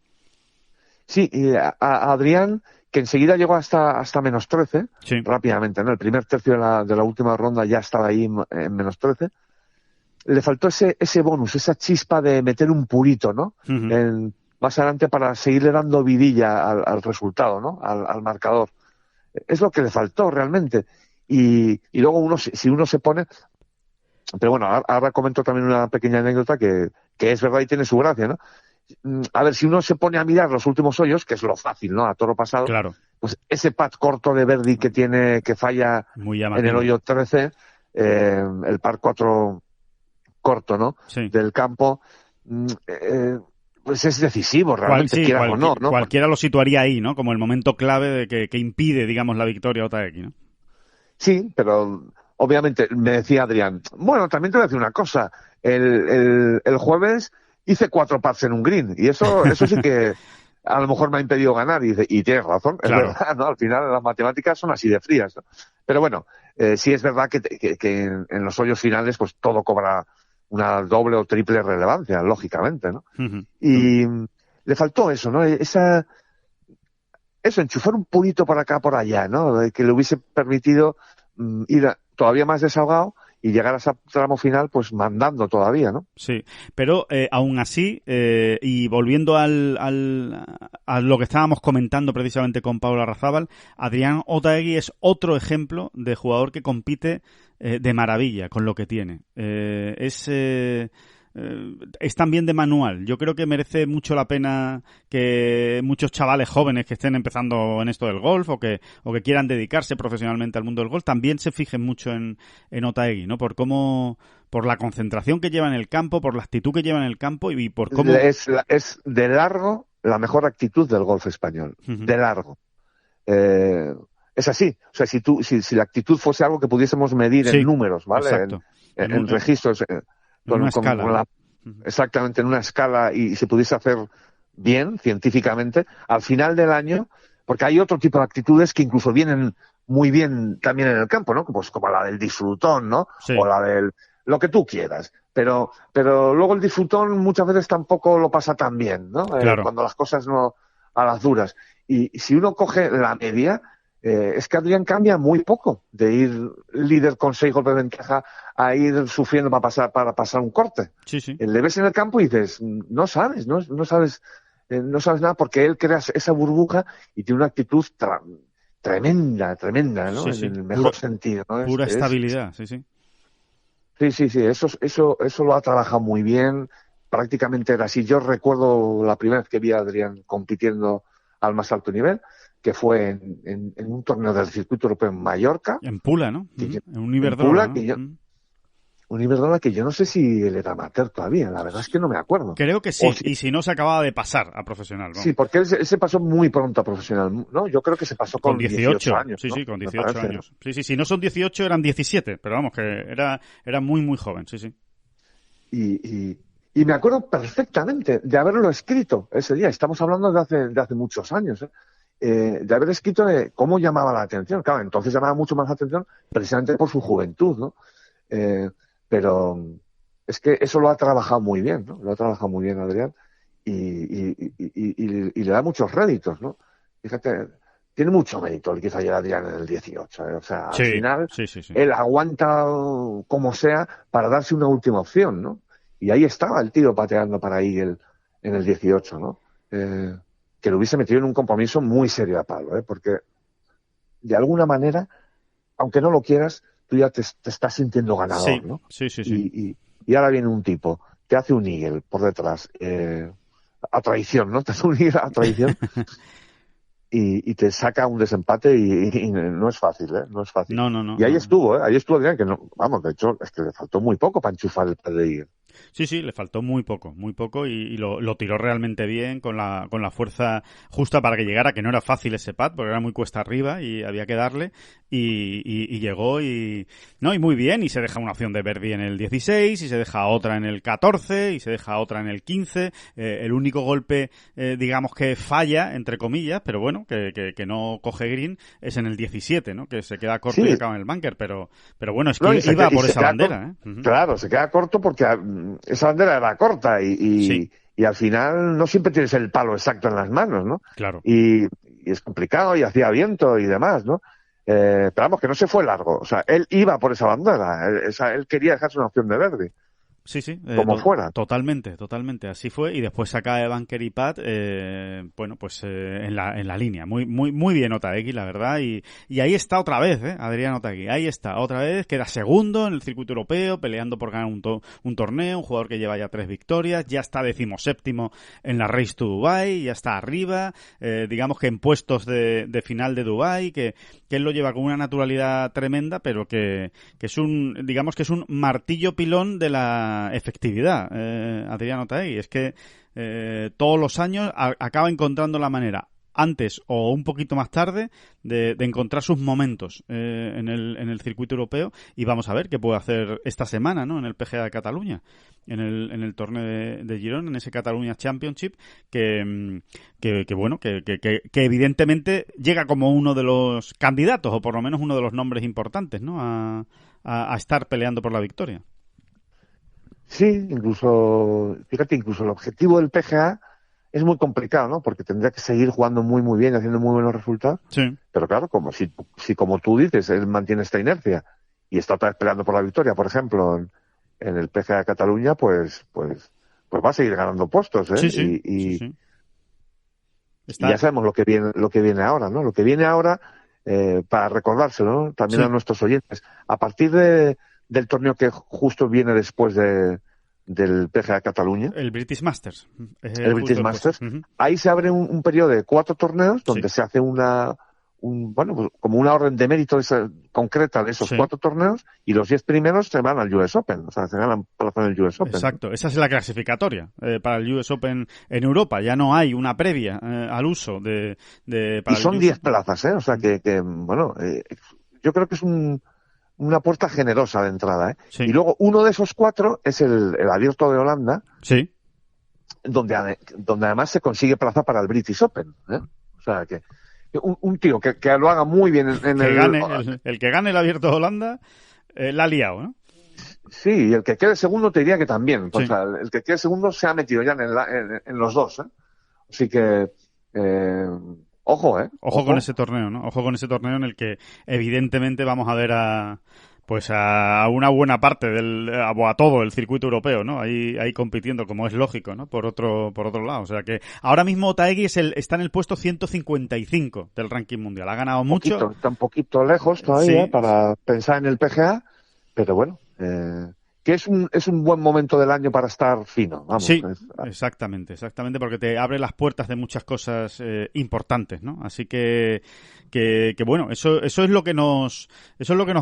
Sí, y a Adrián, que enseguida llegó hasta menos 13, sí, rápidamente, ¿no? El primer tercio de la última ronda ya estaba ahí en menos 13. Le faltó ese bonus, esa chispa de meter un purito, ¿no? Uh-huh. Más adelante para seguirle dando vidilla al resultado, ¿no? Al marcador. Es lo que le faltó realmente. Y luego si uno se pone... Pero bueno, ahora comento también una pequeña anécdota que es verdad y tiene su gracia, ¿no? A ver, si uno se pone a mirar los últimos hoyos, que es lo fácil, ¿no? A toro pasado, claro, pues ese pat corto de Verdi que falla en el hoyo 13, el par 4 corto, ¿no? Sí. Del campo, pues es decisivo, realmente, quieras o no, ¿no? Cualquiera lo situaría ahí, ¿no? Como el momento clave de que impide, digamos, la victoria a Otaegui, ¿no? Sí, pero obviamente me decía Adrián, bueno, también te voy a decir una cosa, el jueves hice 4 putts en un green y eso sí que a lo mejor me ha impedido ganar y tienes razón, es verdad, ¿no? Al final las matemáticas son así de frías, ¿no? Pero bueno, sí es verdad que en los hoyos finales pues todo cobra una doble o triple relevancia, lógicamente, ¿no? Uh-huh. Y le faltó eso, ¿no? Eso, enchufar un purito por acá, por allá, ¿no? Que le hubiese permitido ir todavía más desahogado y llegar a ese tramo final pues mandando todavía, ¿no? Sí, pero aún así, y volviendo a lo que estábamos comentando precisamente con Pablo Arrazábal, Adrián Otaegui es otro ejemplo de jugador que compite de maravilla con lo que tiene. Es también de manual. Yo creo que merece mucho la pena que muchos chavales jóvenes que estén empezando en esto del golf o que quieran dedicarse profesionalmente al mundo del golf también se fijen mucho en Otaegui, ¿no? Por la concentración que lleva en el campo, por la actitud que lleva en el campo y por cómo... Es de largo la mejor actitud del golf español. Uh-huh. De largo. Es así. O sea, si la actitud fuese algo que pudiésemos medir en números, ¿vale? Exacto. En registros... Con una escala. Exactamente, en una escala y se pudiese hacer bien, científicamente, al final del año, porque hay otro tipo de actitudes que incluso vienen muy bien también en el campo, ¿no? Pues como la del disfrutón, ¿no? Sí. O la del lo que tú quieras. Pero luego el disfrutón muchas veces tampoco lo pasa tan bien, ¿no? Claro. Cuando las cosas no a las duras. Y si uno coge la media, es que Adrián cambia muy poco de ir líder con 6 golpes de ventaja a ir sufriendo para pasar un corte. Sí. Le ves en el campo y dices, no sabes nada porque él crea esa burbuja y tiene una actitud tremenda, ¿no? Sí, sí. En el mejor sentido, ¿no? Pura estabilidad, sí, sí. Sí, eso lo ha trabajado muy bien. Prácticamente era así. Yo recuerdo la primera vez que vi a Adrián compitiendo al más alto nivel, que fue en un torneo del circuito europeo en Mallorca. En Pula, ¿no? En un En Pula, ¿no? Un Iberdrola que yo no sé si él era amateur todavía, la verdad es que no me acuerdo. Creo que sí, y si no se acababa de pasar a profesional, ¿no? Sí, porque él se pasó muy pronto a profesional, ¿no? Yo creo que se pasó con 18 años, sí, ¿no? Sí, con 18 años. ¿No? Sí, si no son 18 eran 17, pero vamos, que era muy, muy joven, sí, sí. Y me acuerdo perfectamente de haberlo escrito ese día, estamos hablando de hace muchos años, de haber escrito de cómo llamaba la atención. Claro, entonces llamaba mucho más la atención precisamente por su juventud, ¿no? Pero es que eso lo ha trabajado muy bien, ¿no? Lo ha trabajado muy bien Adrián y le da muchos réditos, ¿no? Fíjate, tiene mucho mérito el que hizo ayer Adrián en el 18, ¿eh? O sea, al final sí. él aguanta como sea para darse una última opción, ¿no? Y ahí estaba el tío pateando para ahí en el 18, ¿no? Que lo hubiese metido en un compromiso muy serio a Pablo, ¿eh? Porque de alguna manera, aunque no lo quieras, tú ya te estás sintiendo ganador, ¿no? Sí. Y ahora viene un tipo que hace un eagle por detrás, a traición, ¿no? Te hace un eagle a traición y te saca un desempate y no es fácil, ¿eh? No es fácil. No. Y ahí estuvo, ¿eh? Ahí estuvo Adrián, que no, vamos, de hecho, es que le faltó muy poco para enchufar el par de eagle. Sí, le faltó muy poco y lo tiró realmente bien con la fuerza justa para que llegara, que no era fácil ese pad porque era muy cuesta arriba y había que darle y llegó y muy bien, y se deja una opción de birdie en el 16 y se deja otra en el 14 y se deja otra en el 15, el único golpe digamos que falla entre comillas, pero bueno, que no coge green es en el 17, ¿no? Que se queda corto y acaba en el bunker, pero bueno, es que iba por esa bandera, ¿eh? Claro, se queda corto porque esa bandera era corta y al final no siempre tienes el palo exacto en las manos, ¿no? Claro. Y es complicado y hacía viento y demás, ¿no? Pero vamos, que no se fue largo. O sea, él iba por esa bandera. Él quería dejarse una opción de verde. Sí. Como fuera. Totalmente. Así fue. Y después saca de bunker y pad, bueno, pues en la línea. Muy bien Otaegui, la verdad. Y ahí está otra vez, Adrián Otaegui. Ahí está, otra vez. Queda segundo en el circuito europeo, peleando por ganar un torneo. Un jugador que lleva ya 3 victorias. Ya está 17º en la Race to Dubai. Ya está arriba. Digamos que en puestos de final de Dubai. Que él lo lleva con una naturalidad tremenda, pero que es digamos que es un martillo pilón de la efectividad, Adrián Otaegui. Es que todos los años acaba encontrando la manera, antes o un poquito más tarde, de encontrar sus momentos en el circuito europeo, y vamos a ver qué puede hacer esta semana, ¿no? En el PGA de Cataluña, en el torneo de Girona, en ese Cataluña Championship, que bueno, que evidentemente llega como uno de los candidatos, o por lo menos uno de los nombres importantes, ¿no? A estar peleando por la victoria. Sí, incluso el objetivo del PGA es muy complicado, ¿no? Porque tendría que seguir jugando muy, muy bien, haciendo muy buenos resultados. Sí. Pero claro, como si como tú dices, él mantiene esta inercia y está otra vez peleando por la victoria, por ejemplo, en el PGA de Cataluña, pues va a seguir ganando puestos, ¿eh? Sí. Y ya sabemos lo que viene ahora, ¿no? Lo que viene ahora, para recordárselo, ¿no? También a nuestros oyentes. A partir del torneo que justo viene después del PGA Cataluña. El British Masters. El British Masters. Ahí se abre un periodo de 4 torneos donde se hace como una orden de mérito concreta de esos 4 torneos, y los 10 primeros se van al US Open, o sea, se ganan plaza en el US Open. Exacto, esa es la clasificatoria para el US Open en Europa. Ya no hay una previa al uso y son 10 plazas, o sea que bueno, yo creo que es una puerta generosa de entrada, Sí. Y luego uno de esos 4 es el Abierto de Holanda, sí, donde además se consigue plaza para el British Open, O sea que un tío que lo haga muy bien el que gane el Abierto de Holanda la ha liado, ¿no? Sí, y el que quede segundo te diría que también. Sí. O sea, el que quede segundo se ha metido ya en los dos, Así que ojo. Ojo con ese torneo, ¿no? Ojo con ese torneo en el que evidentemente vamos a ver a Pues a una buena parte a todo el circuito europeo, ¿no? Ahí compitiendo, como es lógico, ¿no? Por otro lado. O sea que ahora mismo Otaegui está en el puesto 155 del ranking mundial. Ha ganado mucho. Está un poquito lejos todavía, sí, para pensar en el PGA, pero bueno, que es un buen momento del año para estar fino, vamos. Sí, exactamente, porque te abre las puertas de muchas cosas importantes, ¿no? Así que bueno, eso es lo que nos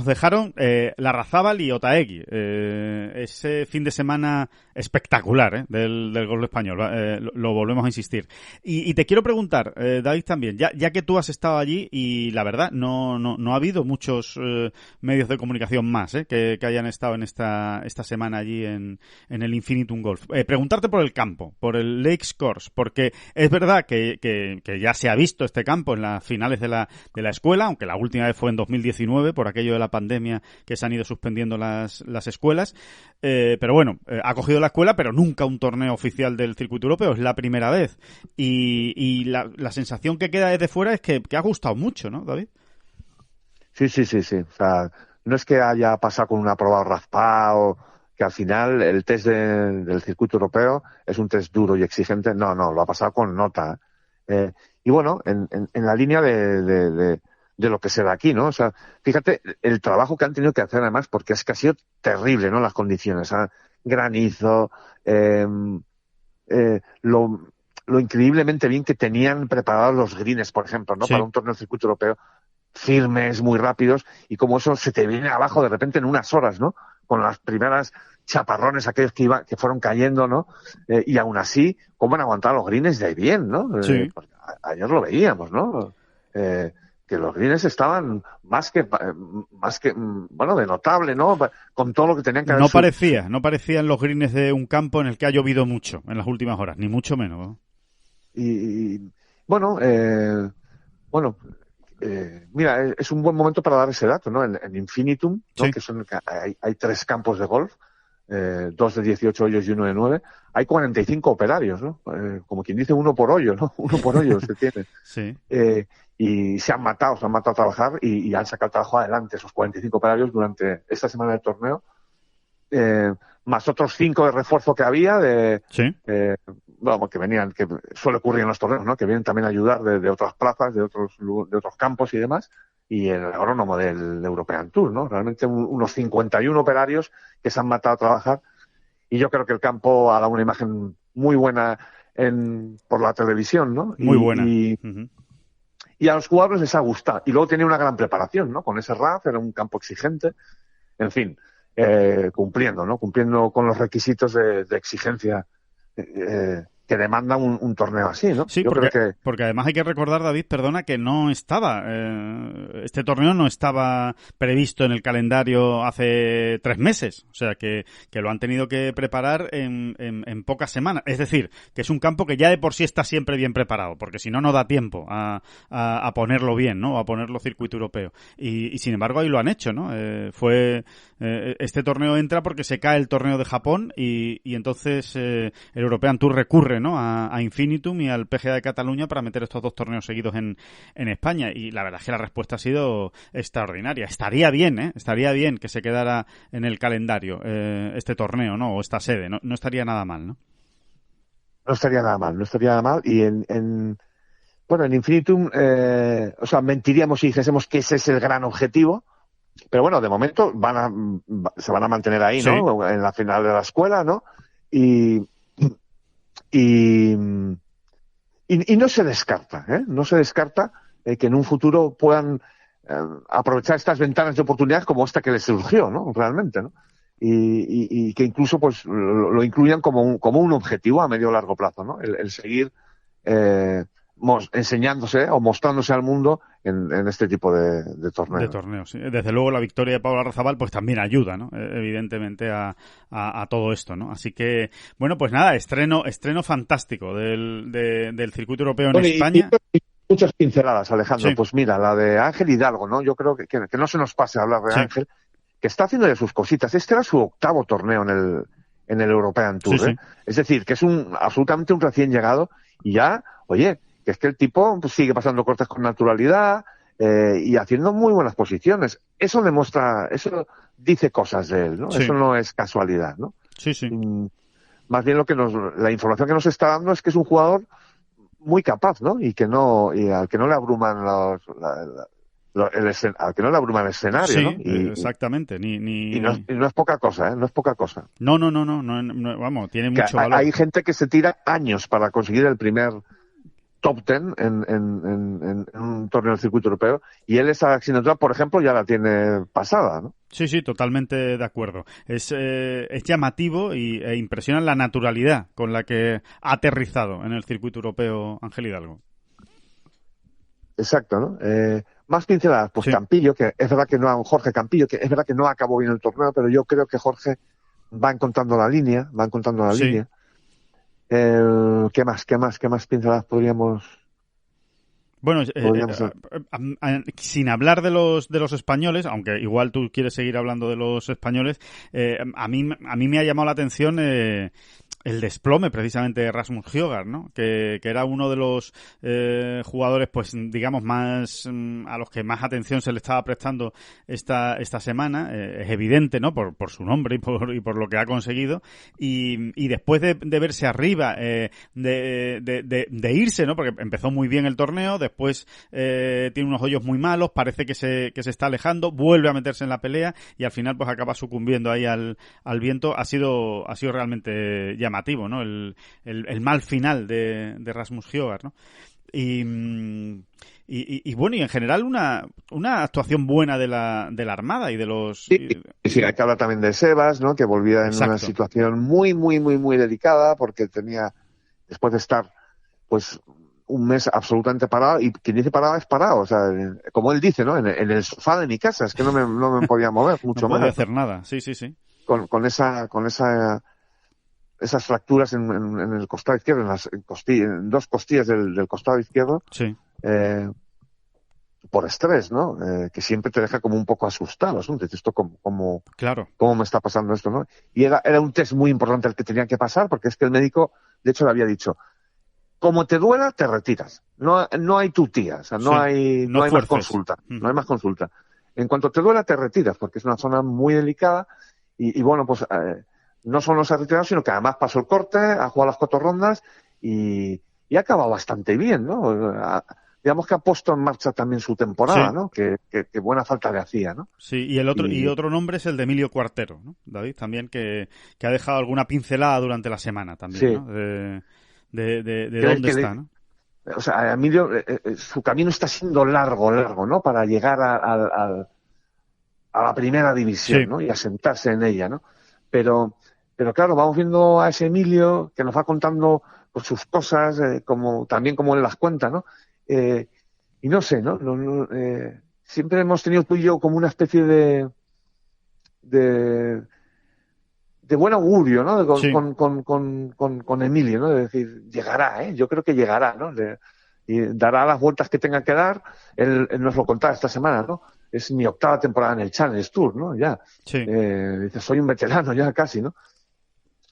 dejaron Larrazábal y Otaegui, ese fin de semana espectacular del golf español, lo volvemos a insistir. Y te quiero preguntar, David, también, ya que tú has estado allí y la verdad no ha habido muchos medios de comunicación más que hayan estado en esta semana allí en el Infinitum Golf. Preguntarte por el campo, por el Lakes Course, porque es verdad que ya se ha visto este campo en las finales de la escuela, aunque la última vez fue en 2019 por aquello de la pandemia que se han ido suspendiendo las escuelas, pero bueno, ha cogido la escuela, pero nunca un torneo oficial del circuito europeo, es la primera vez, y la sensación que queda desde fuera es que ha gustado mucho, ¿no, David? Sí. O sea, no es que haya pasado con un aprobado raspado, que al final el test del circuito europeo es un test duro y exigente. No, lo ha pasado con nota. Y bueno, en la línea de lo que se da aquí, ¿no? O sea, fíjate el trabajo que han tenido que hacer además, porque es que ha sido terrible, ¿no? Las condiciones, granizo, lo increíblemente bien que tenían preparados los greens, por ejemplo, ¿no? Sí. Para un torneo del circuito europeo, firmes, muy rápidos, y como eso se te viene abajo de repente en unas horas, ¿no? Con las primeras chaparrones aquellos que fueron cayendo, ¿no? Y aún así, cómo han aguantado los greens de bien, ¿no? Sí. Ayer lo veíamos, ¿no? Que los greens estaban más que bueno, de notable, ¿no? Con todo lo que tenían que haber. No parecían los greens de un campo en el que ha llovido mucho en las últimas horas, ni mucho menos, ¿no? Y bueno, mira, es un buen momento para dar ese dato, ¿no? En Infinitum, ¿no? Sí. Que hay 3 campos de golf, 2 de 18 hoyos y 1 de 9. Hay 45 operarios, ¿no? Como quien dice, uno por hoyo, ¿no? Uno por hoyo se tiene. Sí. Y se han matado a trabajar y han sacado el trabajo adelante, esos 45 operarios durante esta semana del torneo. Más otros 5 de refuerzo que había Sí. Que venían, que suele ocurrir en los torneos, ¿no? Que vienen también a ayudar de otras plazas, de otros campos y demás, y el agrónomo del European Tour, ¿no? Realmente unos 51 operarios que se han matado a trabajar, y yo creo que el campo ha dado una imagen muy buena por la televisión, ¿no? Muy buena. Y a los jugadores les ha gustado. Y luego tenía una gran preparación, ¿no? Con ese RAF, era un campo exigente, en fin, cumpliendo, ¿no? Cumpliendo con los requisitos de exigencia que demanda un torneo así, ¿no? Sí, porque además hay que recordar, David, perdona, que no estaba, este torneo no estaba previsto en el calendario hace 3 meses, o sea que lo han tenido que preparar en pocas semanas, es decir, que es un campo que ya de por sí está siempre bien preparado, porque si no, no da tiempo a ponerlo bien, ¿no? A ponerlo circuito europeo, y sin embargo ahí lo han hecho, ¿no? Este torneo entra porque se cae el torneo de Japón y entonces el European Tour recurre, ¿no? a Infinitum y al PGA de Cataluña para meter estos 2 torneos seguidos en España, y la verdad es que la respuesta ha sido extraordinaria. Estaría bien que se quedara en el calendario este torneo, ¿no? O esta sede, no estaría nada mal, ¿no? No estaría nada mal, y en Infinitum, o sea, mentiríamos si dijésemos que ese es el gran objetivo, pero bueno, de momento se van a mantener ahí, ¿no? Sí. En la final de la escuela, ¿no? Y no se descarta, no se descarta que en un futuro puedan aprovechar estas ventanas de oportunidad como esta que les surgió, ¿no? Realmente, ¿no? Y que incluso pues lo incluyan como un objetivo a medio o largo plazo, ¿no? El seguir enseñándose o mostrándose al mundo en este tipo de torneos. De torneos, sí. Desde luego la victoria de Pablo Larrazábal pues también ayuda, ¿no? Evidentemente a todo esto, ¿no? Así que, bueno, pues nada, estreno fantástico del circuito europeo en España. Y muchas pinceladas, Alejandro. Sí. Pues mira, la de Ángel Hidalgo, ¿no? Yo creo que no se nos pase a hablar de Ángel, que está haciendo de sus cositas. Este era su 8º torneo en el European Tour, sí. Es decir, que es absolutamente un recién llegado, y ya, oye, que es que el tipo pues, sigue pasando cortes con naturalidad, y haciendo muy buenas posiciones. Eso dice cosas de él, ¿no? Sí. Eso no es casualidad, ¿no? Sí, sí. Más bien la información que nos está dando es que es un jugador muy capaz, ¿no? Y al que no le abruman al que no le abruma el escenario, Sí, ¿no? exactamente. Y no es poca cosa, ¿eh? No es poca cosa. No, vamos, tiene mucho valor. Hay gente que se tira años para conseguir el primer top 10 en un torneo del circuito europeo, y él esa asignatura, por ejemplo, ya la tiene pasada, ¿no? Sí, totalmente de acuerdo. Es llamativo e impresiona la naturalidad con la que ha aterrizado en el circuito europeo Ángel Hidalgo. Exacto, ¿no? Más pinceladas, pues sí. Campillo, que es verdad que Jorge Campillo, que es verdad que no acabó bien el torneo, pero yo creo que Jorge va encontrando la línea. ¿Qué más pinceladas podríamos...? Bueno, sin hablar de los españoles, aunque igual tú quieres seguir hablando de los españoles, a mí me ha llamado la atención el desplome precisamente de Rasmus Højgaard, ¿no? Que era uno de los jugadores, pues digamos, más a los que más atención se le estaba prestando esta semana. Es evidente, ¿no? Por su nombre y por lo que ha conseguido. Y después de verse arriba, de irse, ¿no? Porque empezó muy bien el torneo, después tiene unos hoyos muy malos, parece que se está alejando, vuelve a meterse en la pelea y al final pues acaba sucumbiendo ahí al viento. Ha sido realmente llamativo, ¿no? El mal final de Rasmus Højgaard, ¿no? Y bueno, y en general una actuación buena de la Armada y de los... Sí, hay que hablar también de Sebas, ¿no? Que volvía en una situación muy, muy, muy, muy delicada, porque tenía, después de estar, pues, un mes absolutamente parado, y quien dice parado es parado, o sea, como él dice, ¿no? En el sofá de mi casa, es que no me podía mover mucho más. No podía hacer nada, sí. Con esas fracturas en el costado izquierdo, en dos costillas del costado izquierdo, sí. Por estrés, ¿no? Que siempre te deja como un poco asustado, ¿no? Dices, esto cómo me está pasando esto, ¿no? Y era un test muy importante el que tenía que pasar, porque es que el médico, de hecho, le había dicho, como te duela, te retiras. No hay tutía, o sea, no hay más consulta. No hay más consulta. En cuanto te duela, te retiras, porque es una zona muy delicada, y bueno, pues no solo se ha retirado, sino que además pasó el corte, ha jugado las 4 rondas y ha acabado bastante bien, ¿no? Digamos que ha puesto en marcha también su temporada, ¿no? Que buena falta le hacía, ¿no? Sí, y otro nombre es el de Emilio Cuartero, ¿no? David, también que ha dejado alguna pincelada durante la semana también, ¿no? De dónde está, ¿no? O sea, Emilio, su camino está siendo largo, ¿no? Para llegar a la primera división, ¿no? Y asentarse en ella, ¿no? Pero claro, vamos viendo a ese Emilio que nos va contando pues, sus cosas, también como él las cuenta, ¿no? Y no sé, ¿no? Siempre hemos tenido tú y yo como una especie de buen augurio, ¿no? Con Emilio, ¿no? De decir, llegará, yo creo que llegará, ¿no? Y dará las vueltas que tenga que dar. Él nos lo contaba esta semana, ¿no? Es mi 8ª temporada en el Challenge Tour, ¿no? Ya. Sí. Dice, soy un veterano ya casi, ¿no?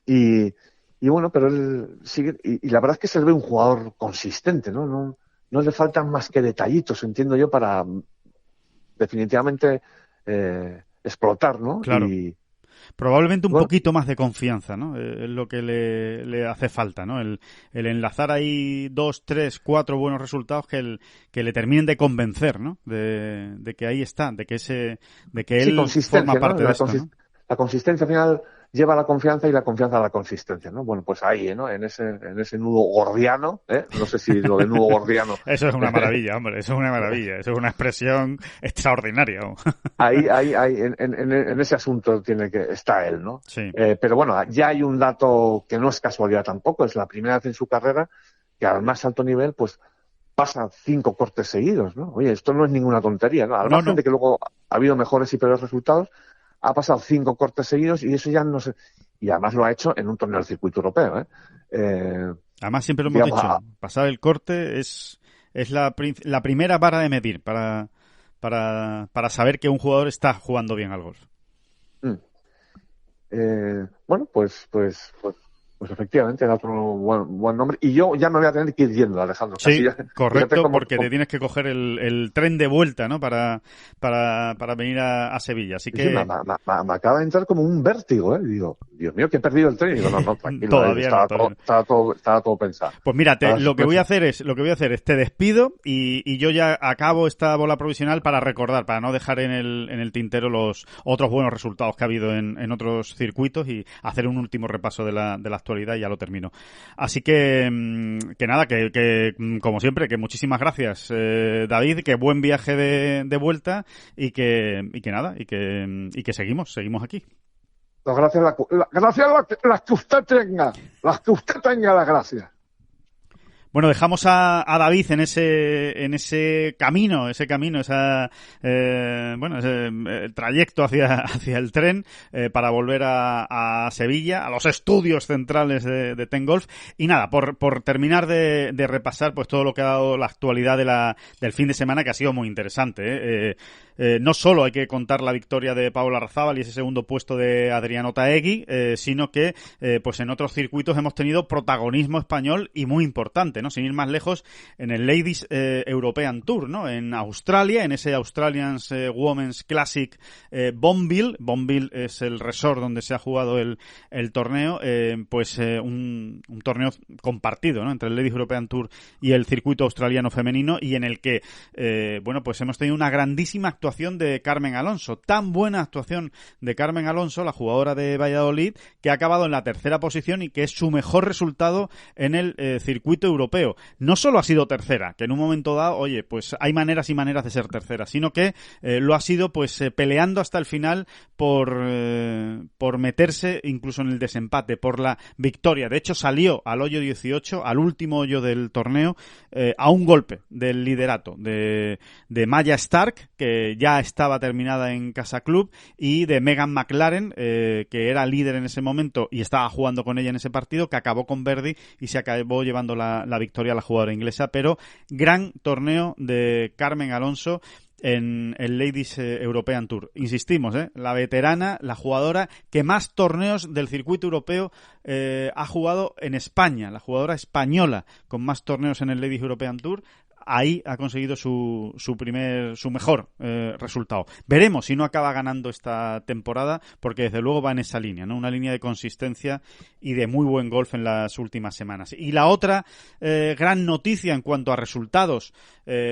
Y bueno, pero él sigue, y la verdad es que se ve un jugador consistente, ¿no? No le faltan más que detallitos, entiendo yo, para definitivamente explotar, ¿no? Claro. Probablemente un poquito más de confianza, ¿no? Es lo que le hace falta, ¿no? El enlazar ahí 2, 3, 4 buenos resultados que le terminen de convencer, ¿no? De que ahí está, de que él forma parte de esto, ¿no? La consistencia al final lleva a la confianza y la confianza a la consistencia, ¿no? Bueno, pues ahí, ¿no? En ese nudo gordiano, no sé si lo de nudo gordiano. Eso es una maravilla, hombre, eso es una maravilla, eso es una expresión extraordinaria. Ahí, en ese asunto está él, ¿no? Sí. Pero bueno, ya hay un dato que no es casualidad tampoco, es la primera vez en su carrera que al más alto nivel, pues, pasa 5 cortes seguidos, ¿no? Oye, esto no es ninguna tontería, ¿no? Al margen de que luego ha habido mejores y peores resultados, ha pasado 5 cortes seguidos y eso ya no sé. Y además lo ha hecho en un torneo del circuito europeo, Además siempre lo hemos dicho, pasar el corte es la primera vara de medir para saber que un jugador está jugando bien al golf. Bueno, pues efectivamente, era otro buen nombre. Y yo ya me voy a tener que ir yendo, Alejandro. Sí, ya, correcto, porque te tienes que coger el tren de vuelta, ¿no? Para venir a Sevilla. Así que... Sí, me acaba de entrar como un vértigo, ¿eh? Digo, Dios mío, que he perdido el tren. Y digo, no, tranquilo, todavía estaba todo pensado. Pues mira, lo que voy a hacer es te despido y yo ya acabo esta bola provisional para recordar, para no dejar en el tintero los otros buenos resultados que ha habido en otros circuitos y hacer un último repaso de la actualidad y ya lo termino. Así que nada, que como siempre, que muchísimas gracias, David, que buen viaje de vuelta y que seguimos aquí. Las gracias las que usted tenga, las gracias. Bueno, dejamos a David en ese camino, ese trayecto hacia el tren para volver a Sevilla, a los estudios centrales de Ten Golf. Y nada, por terminar de repasar pues todo lo que ha dado la actualidad del fin de semana, que ha sido muy interesante. No solo hay que contar la victoria de Pablo Larrazábal y ese segundo puesto de Adrián Otaegui, sino que pues en otros circuitos hemos tenido protagonismo español y muy importante, ¿no? Sin ir más lejos, en el Ladies European Tour, ¿no? En Australia, en ese Australian Women's Classic Bonville. Bonville es el resort donde se ha jugado el torneo, un torneo compartido, ¿no? Entre el Ladies European Tour y el circuito australiano femenino, y en el que pues hemos tenido una grandísima actuación de Carmen Alonso. Tan buena actuación de Carmen Alonso, la jugadora de Valladolid, que ha acabado en la tercera posición y que es su mejor resultado en el circuito europeo. No solo ha sido tercera, que en un momento dado, pues hay maneras y maneras de ser tercera, sino que lo ha sido peleando hasta el final por meterse incluso en el desempate, por la victoria. De hecho, salió al hoyo 18, al último hoyo del torneo, a un golpe del liderato de Maya Stark, que ya estaba terminada en Casa Club, y de Megan McLaren, que era líder en ese momento y estaba jugando con ella en ese partido, que acabó con Verdi y se acabó llevando la victoria a la jugadora inglesa. Pero gran torneo de Carmen Alonso en el Ladies European Tour. Insistimos, la veterana, la jugadora que más torneos del circuito europeo ha jugado en España, la jugadora española con más torneos en el Ladies European Tour. Ahí ha conseguido su mejor resultado. Veremos si no acaba ganando esta temporada, porque desde luego va en esa línea, ¿no? Una línea de consistencia y de muy buen golf en las últimas semanas. Y la otra gran noticia en cuanto a resultados,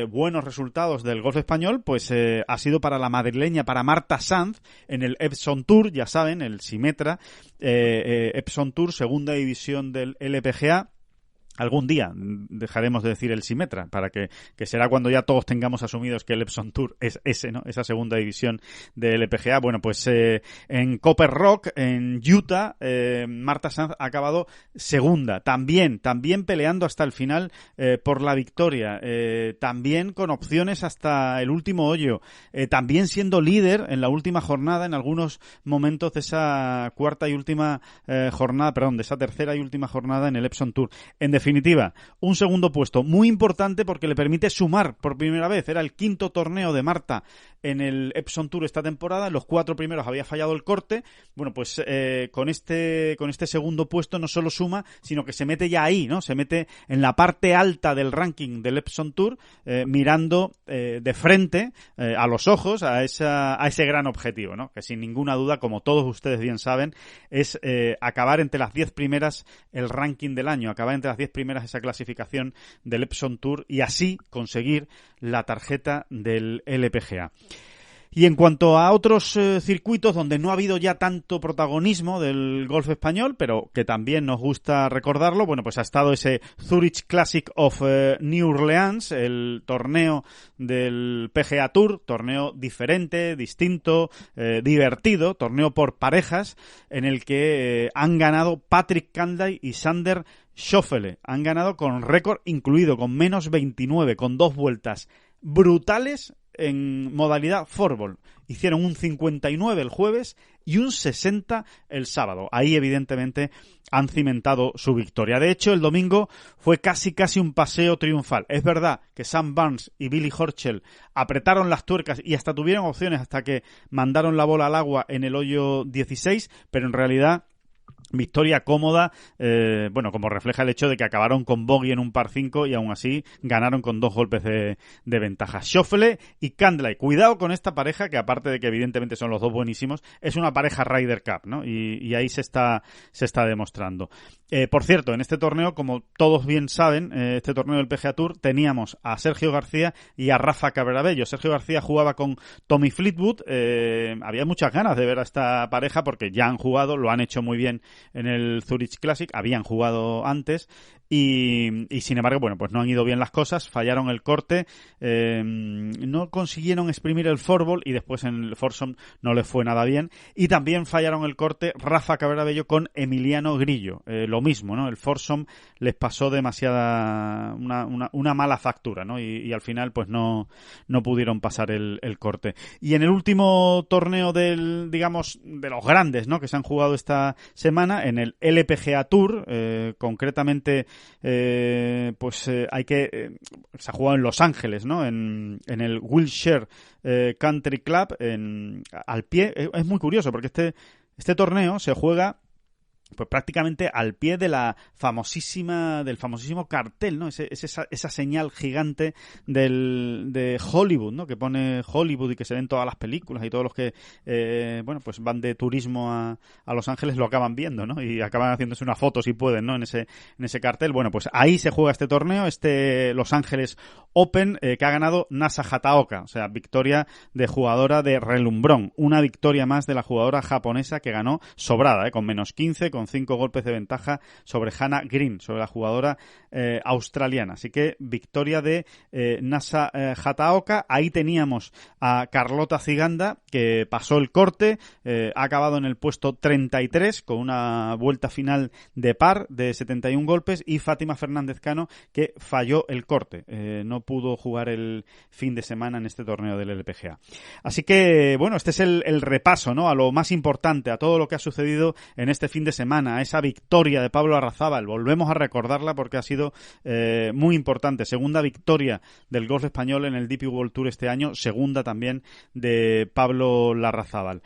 buenos resultados del golf español, pues ha sido para la madrileña, para Marta Sanz, en el Epson Tour, ya saben, el Symetra, Epson Tour, segunda división del LPGA. Algún día dejaremos de decir el Symetra, para que será cuando ya todos tengamos asumidos que el Epson Tour es ese, ¿no? Esa segunda división del LPGA. Bueno, pues en Copper Rock, en Utah, Marta Sanz ha acabado segunda. También peleando hasta el final por la victoria. También con opciones hasta el último hoyo. También siendo líder en la última jornada, en algunos momentos de esa de esa tercera y última jornada en el Epson Tour. En definitiva, un segundo puesto muy importante porque le permite sumar por primera vez. Era el quinto torneo de Marta en el Epson Tour esta temporada. En los 4 primeros había fallado el corte. Bueno, pues con este segundo puesto no solo suma, sino que se mete ya ahí, ¿no? Se mete en la parte alta del ranking del Epson Tour, mirando de frente a los ojos a ese gran objetivo, ¿no? Que sin ninguna duda, como todos ustedes bien saben, es acabar entre las 10 primeras el ranking del año, acabar entre las 10 primeras esa clasificación del Epson Tour y así conseguir la tarjeta del LPGA. Y en cuanto a otros circuitos donde no ha habido ya tanto protagonismo del golf español, pero que también nos gusta recordarlo, bueno, pues ha estado ese Zurich Classic of New Orleans, el torneo del PGA Tour, torneo diferente, distinto, divertido, torneo por parejas, en el que han ganado Patrick Cantlay y Sander Schauffele. Han ganado con récord incluido, con menos 29, con 2 vueltas brutales en modalidad fourball. Hicieron un 59 el jueves y un 60 el sábado. Ahí evidentemente han cimentado su victoria. De hecho, el domingo fue casi un paseo triunfal. Es verdad que Sam Burns y Billy Horschel apretaron las tuercas y hasta tuvieron opciones hasta que mandaron la bola al agua en el hoyo 16, pero en realidad victoria cómoda, como refleja el hecho de que acabaron con bogey en un par 5 y aún así ganaron con 2 golpes de ventaja. Schauffele y Cantlay. Cuidado con esta pareja, que aparte de que evidentemente son los dos buenísimos, es una pareja Ryder Cup, ¿no? Y ahí se está demostrando. Por cierto, en este torneo, como todos bien saben, este torneo del PGA Tour, teníamos a Sergio García y a Rafa Cabrera-Bello. Sergio García jugaba con Tommy Fleetwood. Había muchas ganas de ver a esta pareja porque ya han jugado, lo han hecho muy bien en el Zurich Classic, habían jugado antes y sin embargo, pues no han ido bien las cosas, fallaron el corte, no consiguieron exprimir el fourball y después en el foursome no les fue nada bien, y también fallaron el corte Rafa Cabrera-Bello con Emiliano Grillo, lo mismo, ¿no? El foursome les pasó demasiada una mala factura, ¿no? Y al final pues no pudieron pasar el corte. Y en el último torneo de los grandes, ¿no?, que se han jugado esta semana, en el LPGA Tour, concretamente se ha jugado en Los Ángeles, ¿no?, en el Wilshire Country Club, al pie. Es muy curioso porque este torneo se juega pues prácticamente al pie de del famosísimo cartel, ¿no? Esa señal gigante de Hollywood, ¿no?, que pone Hollywood y que se ven todas las películas, y todos los que pues van de turismo a Los Ángeles lo acaban viendo, ¿no? Y acaban haciéndose una foto si pueden, ¿no?, en ese cartel. Bueno, pues ahí se juega este torneo, Los Ángeles Open, que ha ganado Nasa Hataoka, o sea, victoria de jugadora de relumbrón, una victoria más de la jugadora japonesa, que ganó sobrada, con menos 15, con 5 golpes de ventaja sobre Hannah Green, sobre la jugadora australiana. Así que victoria de Nasa Hataoka. Ahí teníamos a Carlota Ciganda, que pasó el corte, ha acabado en el puesto 33 con una vuelta final de par de 71 golpes, y Fátima Fernández Cano, que falló el corte, no pudo jugar el fin de semana en este torneo del LPGA. Así que, bueno, este es el repaso, ¿no?, a lo más importante, a todo lo que ha sucedido en este fin de semana, a esa victoria de Pablo Larrazábal. Volvemos a recordarla porque ha sido muy importante. Segunda victoria del golf español en el DP World Tour este año, segunda también de Pablo Larrazábal.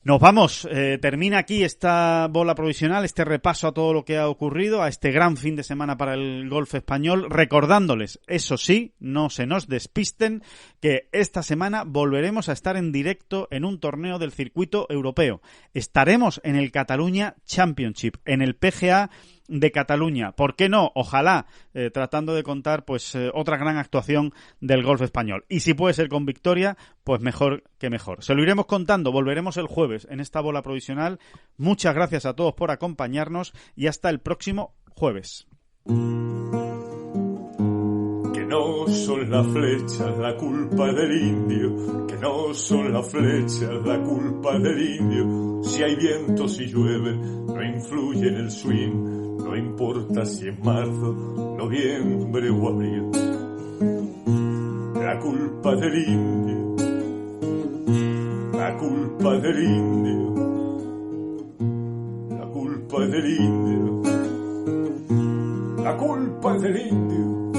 Nos vamos, termina aquí esta bola provisional, este repaso a todo lo que ha ocurrido, a este gran fin de semana para el golf español, recordándoles, eso sí, no se nos despisten, que esta semana volveremos a estar en directo en un torneo del circuito europeo. Estaremos en el Catalunya Championship, en el PGA de Cataluña. ¿Por qué no? Ojalá, tratando de contar pues otra gran actuación del golf español. Y si puede ser con victoria, pues mejor que mejor. Se lo iremos contando, volveremos el jueves en esta bola provisional. Muchas gracias a todos por acompañarnos y hasta el próximo jueves. Que no son las flechas la culpa del indio, que no son las flechas la culpa del indio. Si hay viento, si llueve, no influye en el swing. No importa si es marzo, noviembre o abril. La culpa del indio, la culpa del indio, la culpa del indio, la culpa del indio.